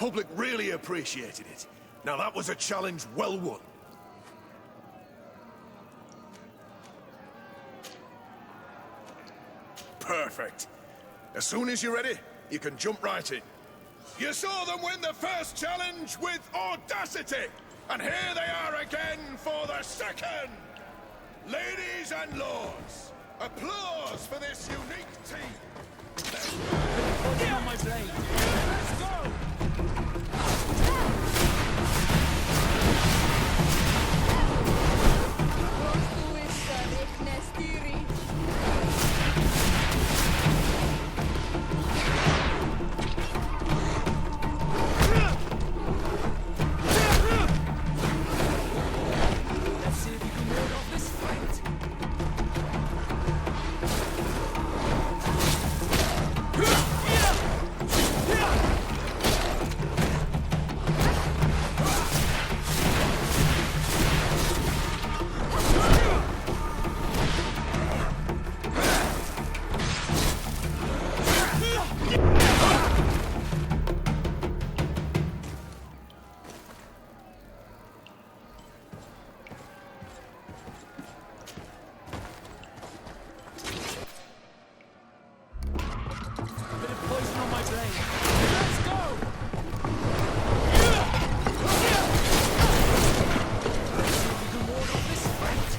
Speaker 16: public really appreciated it. Now that was a challenge well won. Perfect. As soon as you're ready, you can jump right in. You saw them win the first challenge with audacity, and here they are again for the second. Ladies and lords, applause for this unique team.
Speaker 17: Poison on my blade. Let's go! Let's see if you can ward off this fight. Bit of poison on my blade. Let's go! Let's see if you can ward off this fight.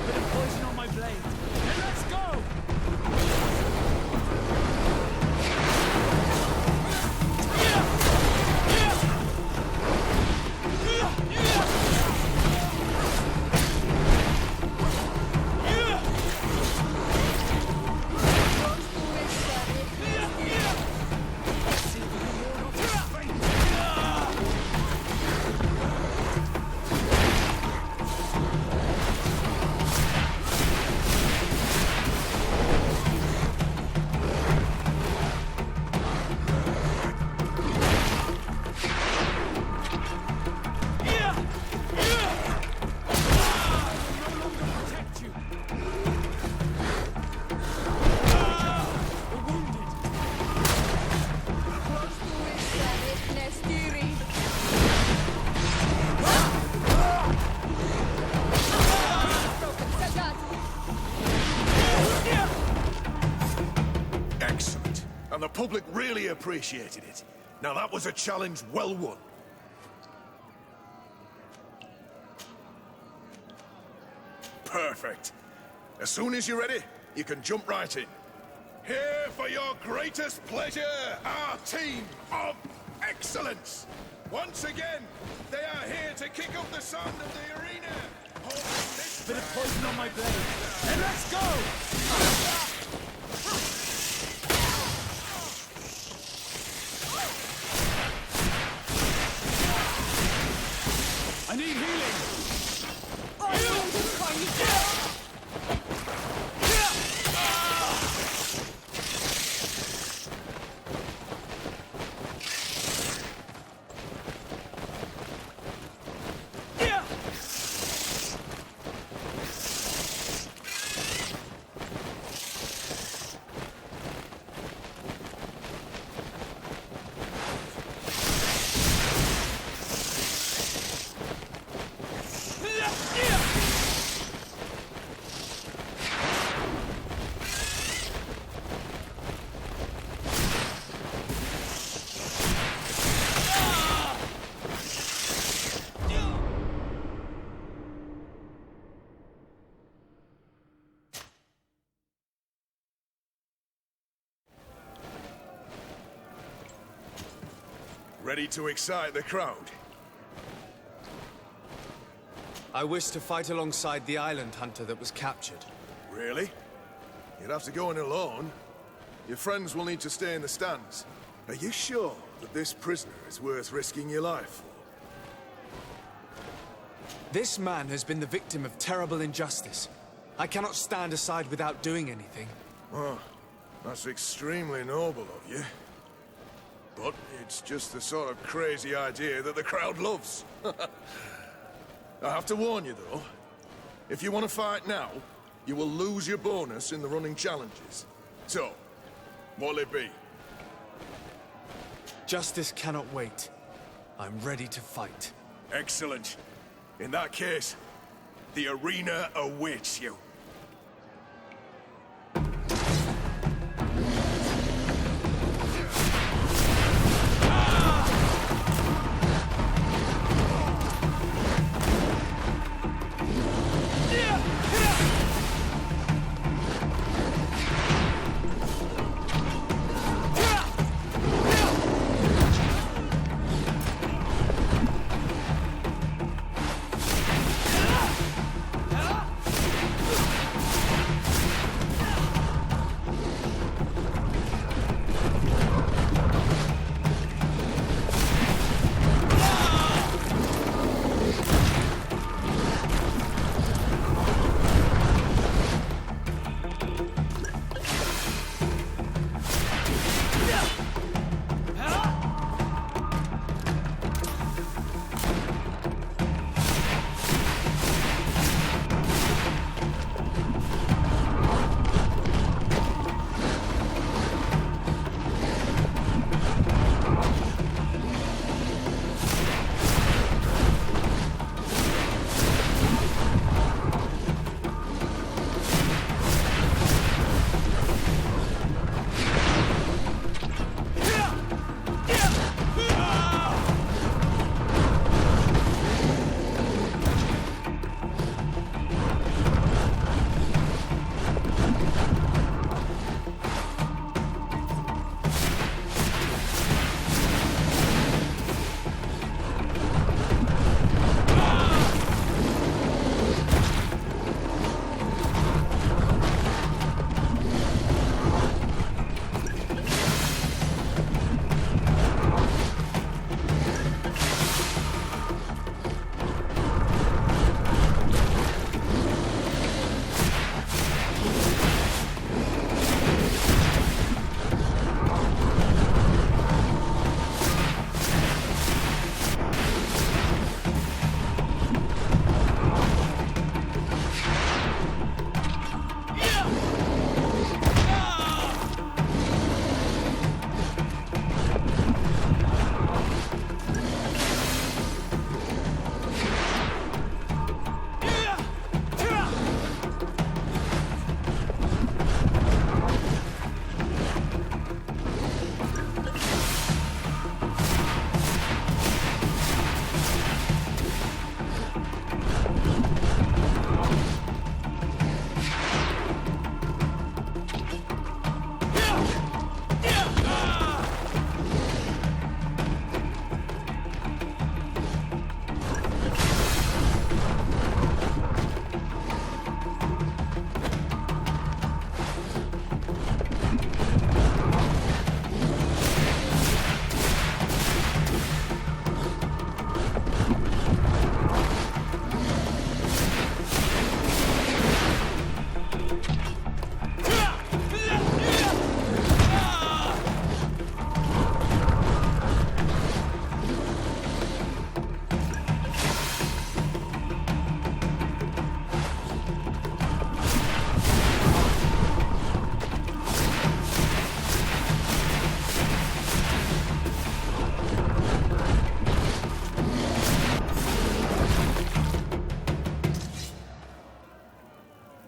Speaker 17: Bit of poison on my blade. And let's go!
Speaker 16: Excellent. And the public really appreciated it. Now that was a challenge well won. Perfect. As soon as you're ready, you can jump right in. Here for your greatest pleasure, our team of excellence. Once again, they are here to kick up the sound of the arena.
Speaker 17: Bit of poison on my blade. And let's go! I need
Speaker 16: Ready to excite the crowd?
Speaker 5: I wish to fight alongside the island hunter that was captured.
Speaker 16: Really? You'd have to go in alone. Your friends will need to stay in the stands. Are you sure that this prisoner is worth risking your life for?
Speaker 5: This man has been the victim of terrible injustice. I cannot stand aside without doing anything.
Speaker 16: Oh, that's extremely noble of you. But it's just the sort of crazy idea that the crowd loves. I have to warn you, though. If you want to fight now, you will lose your bonus in the running challenges. So, what'll it be?
Speaker 5: Justice cannot wait. I'm ready to fight.
Speaker 16: Excellent. In that case, the arena awaits you.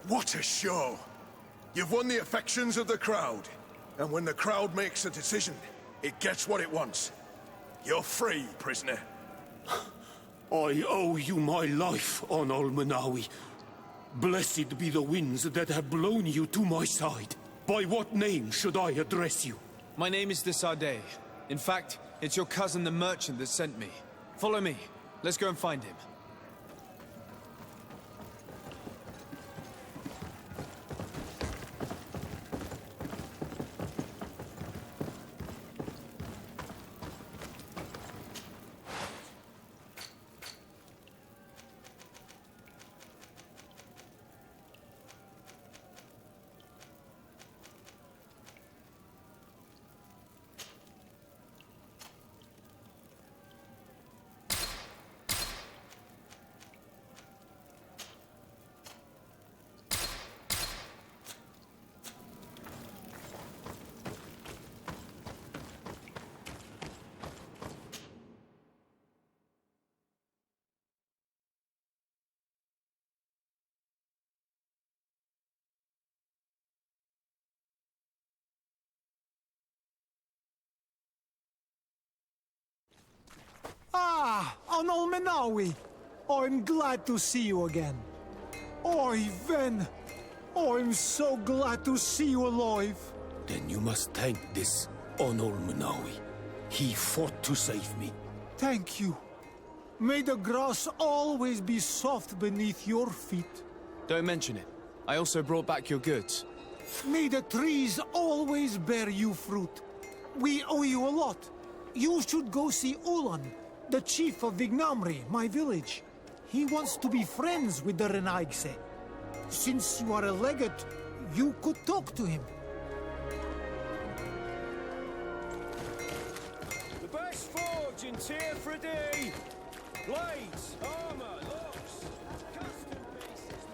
Speaker 16: What a show! You've won the affections of the crowd. And when the crowd makes a decision, it gets what it wants. You're free, prisoner.
Speaker 18: I owe you my life, on Almanawi. Blessed be the winds that have blown you to my side. By what name should I address you?
Speaker 5: My name is Desardet. In fact, It's your cousin the merchant that sent me. Follow me. Let's go and find him.
Speaker 3: Ah, Anol Menawi. I'm glad to see you again. Oi, Ven. I'm so glad to see you alive.
Speaker 18: Then you must thank this Onol Manawi. He fought to save me.
Speaker 3: Thank you. May the grass always be soft beneath your feet.
Speaker 5: Don't mention it. I also brought back your goods.
Speaker 3: May the trees always bear you fruit. We owe you a lot. You should go see Ulan, the chief of Vignamri, my village. He wants to be friends with the Renaigse. Since you are a legate, you could talk to him.
Speaker 19: The best forge in Tier 3D! Blades, armor, locks, custom pieces,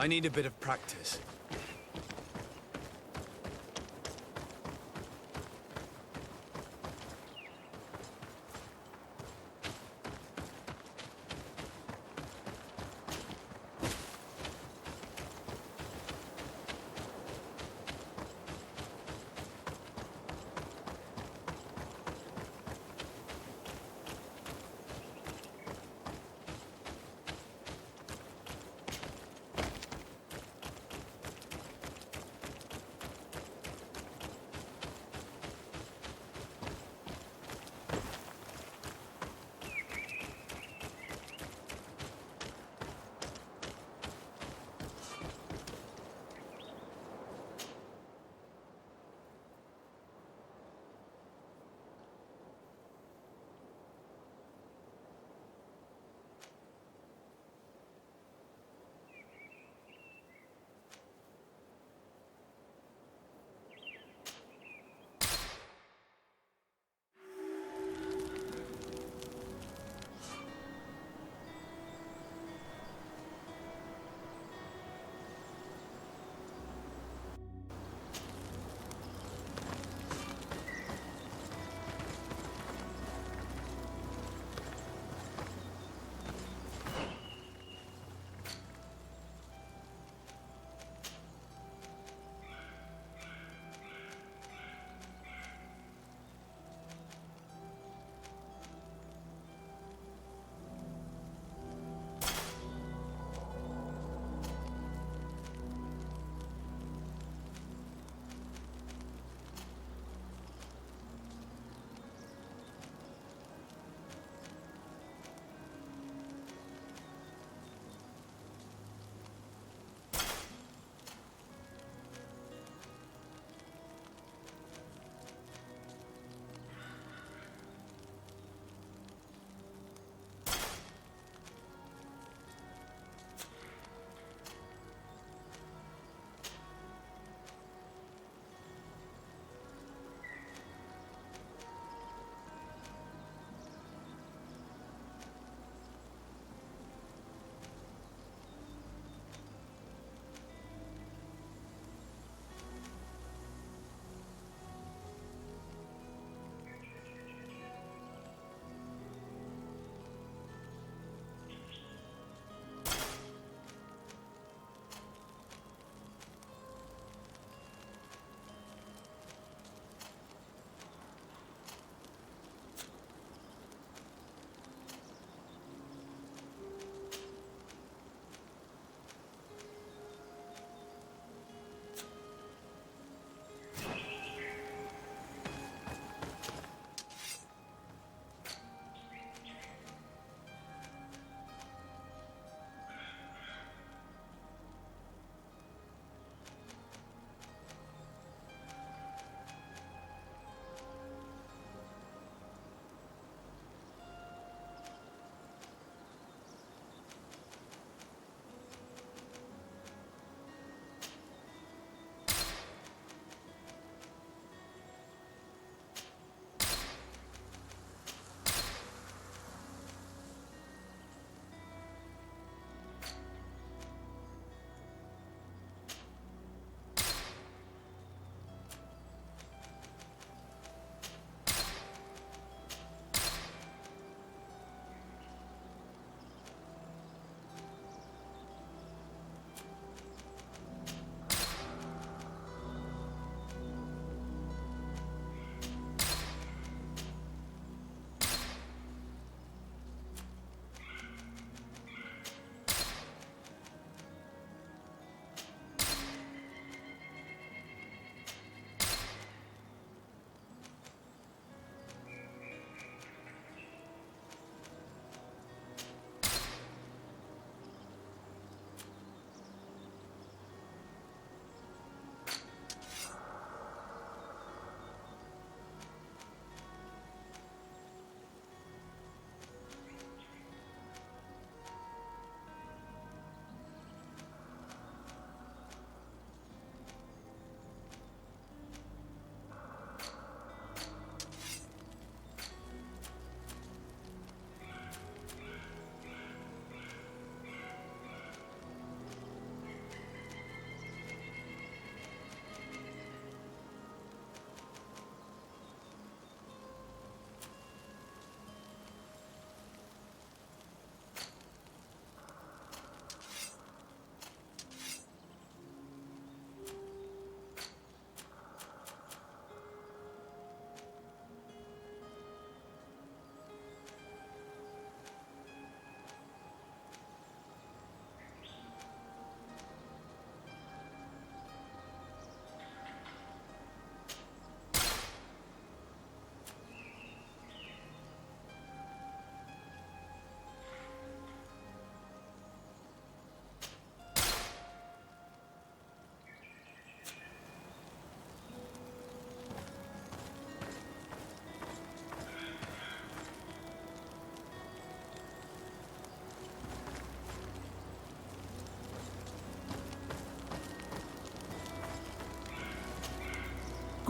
Speaker 5: I need a bit of practice.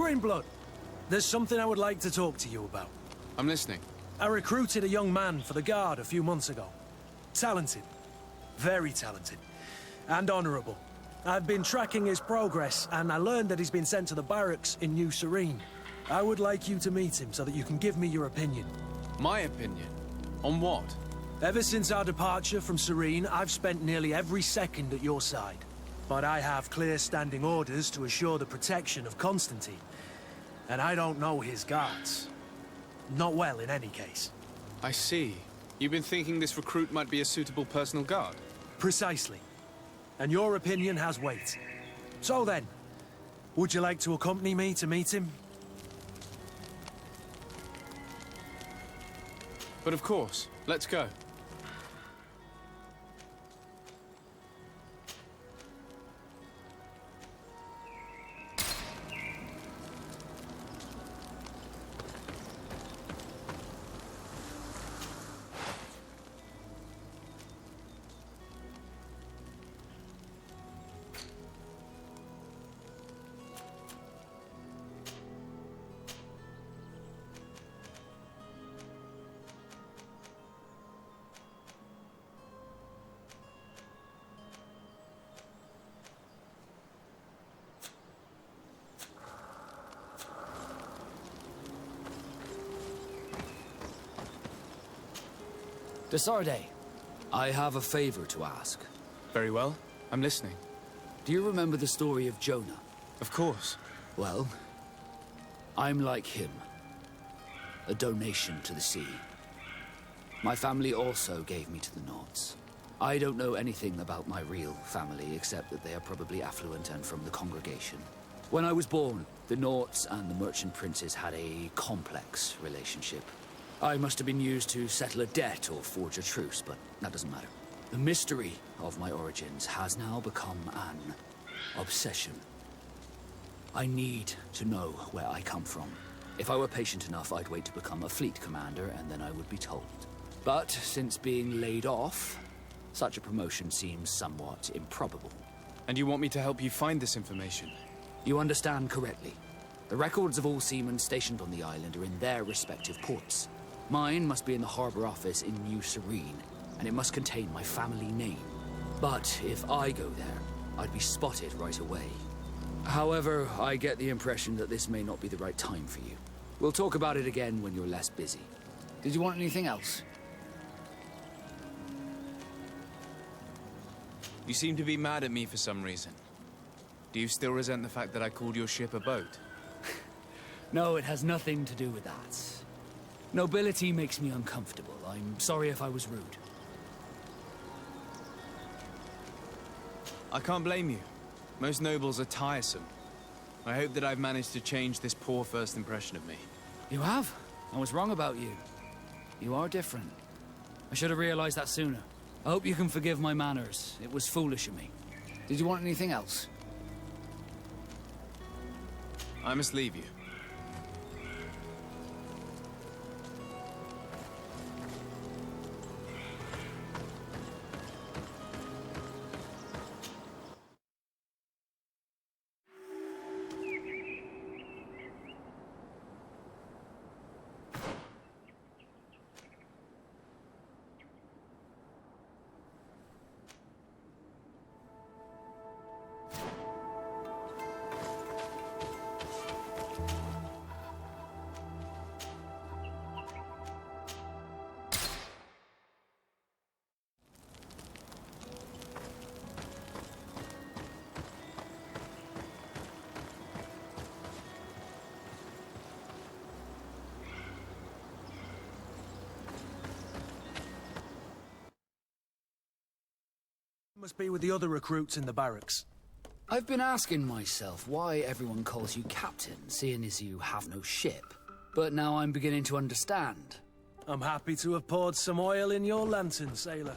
Speaker 4: Greenblood, there's something I would like to talk to you about.
Speaker 5: I'm listening.
Speaker 4: I recruited a young man for the Guard a few months ago. Talented. Very talented. And honorable. I've been tracking his progress, and I learned that he's been sent to the barracks in New Serene. I would like you to meet him so that you can give me your opinion.
Speaker 5: My opinion? On what?
Speaker 4: Ever since our departure from Serene, I've spent nearly every second at your side. But I have clear standing orders to assure the protection of Constantine. And I don't know his guards. Not well, in any case.
Speaker 5: I see. You've been thinking this recruit might be a suitable personal guard?
Speaker 4: Precisely. And your opinion has weight. So then, would you like to accompany me to meet him?
Speaker 5: But of course. Let's go.
Speaker 7: Desarde, I have a favor to ask.
Speaker 5: Very well. I'm listening.
Speaker 7: Do you remember the story of Jonah?
Speaker 5: Of course.
Speaker 7: Well, I'm like him. A donation to the sea. My family also gave me to the Nords. I don't know anything about my real family, except that they are probably affluent and from the congregation. When I was born, the Nords and the merchant princes had a complex relationship. I must have been used to settle a debt or forge a truce, but that doesn't matter. The mystery of my origins has now become an obsession. I need to know where I come from. If I were patient enough, I'd wait to become a fleet commander, and then I would be told. But since being laid off, such a promotion seems somewhat improbable.
Speaker 5: And you want me to help you find this information?
Speaker 7: You understand correctly. The records of all seamen stationed on the island are in their respective ports. Mine must be in the harbor office in New Serene, and it must contain my family name. But if I go there, I'd be spotted right away. However, I get the impression that this may not be the right time for you. We'll talk about it again when you're less busy. Did you want anything else?
Speaker 5: You seem to be mad at me for some reason. Do you still resent the fact that I called your ship a boat?
Speaker 7: No, it has nothing to do with that. Nobility makes me uncomfortable. I'm sorry if I was rude.
Speaker 5: I can't blame you. Most nobles are tiresome. I hope that I've managed to change this poor first impression of me.
Speaker 7: You have? I was wrong about you. You are different. I should have realized that sooner. I hope you can forgive my manners. It was foolish of me. Did you want anything else?
Speaker 5: I must leave you.
Speaker 4: Must be with the other recruits in the barracks.
Speaker 7: I've been asking myself why everyone calls you captain, seeing as you have no ship. But now I'm beginning to understand.
Speaker 4: I'm happy to have poured some oil in your lantern, sailor.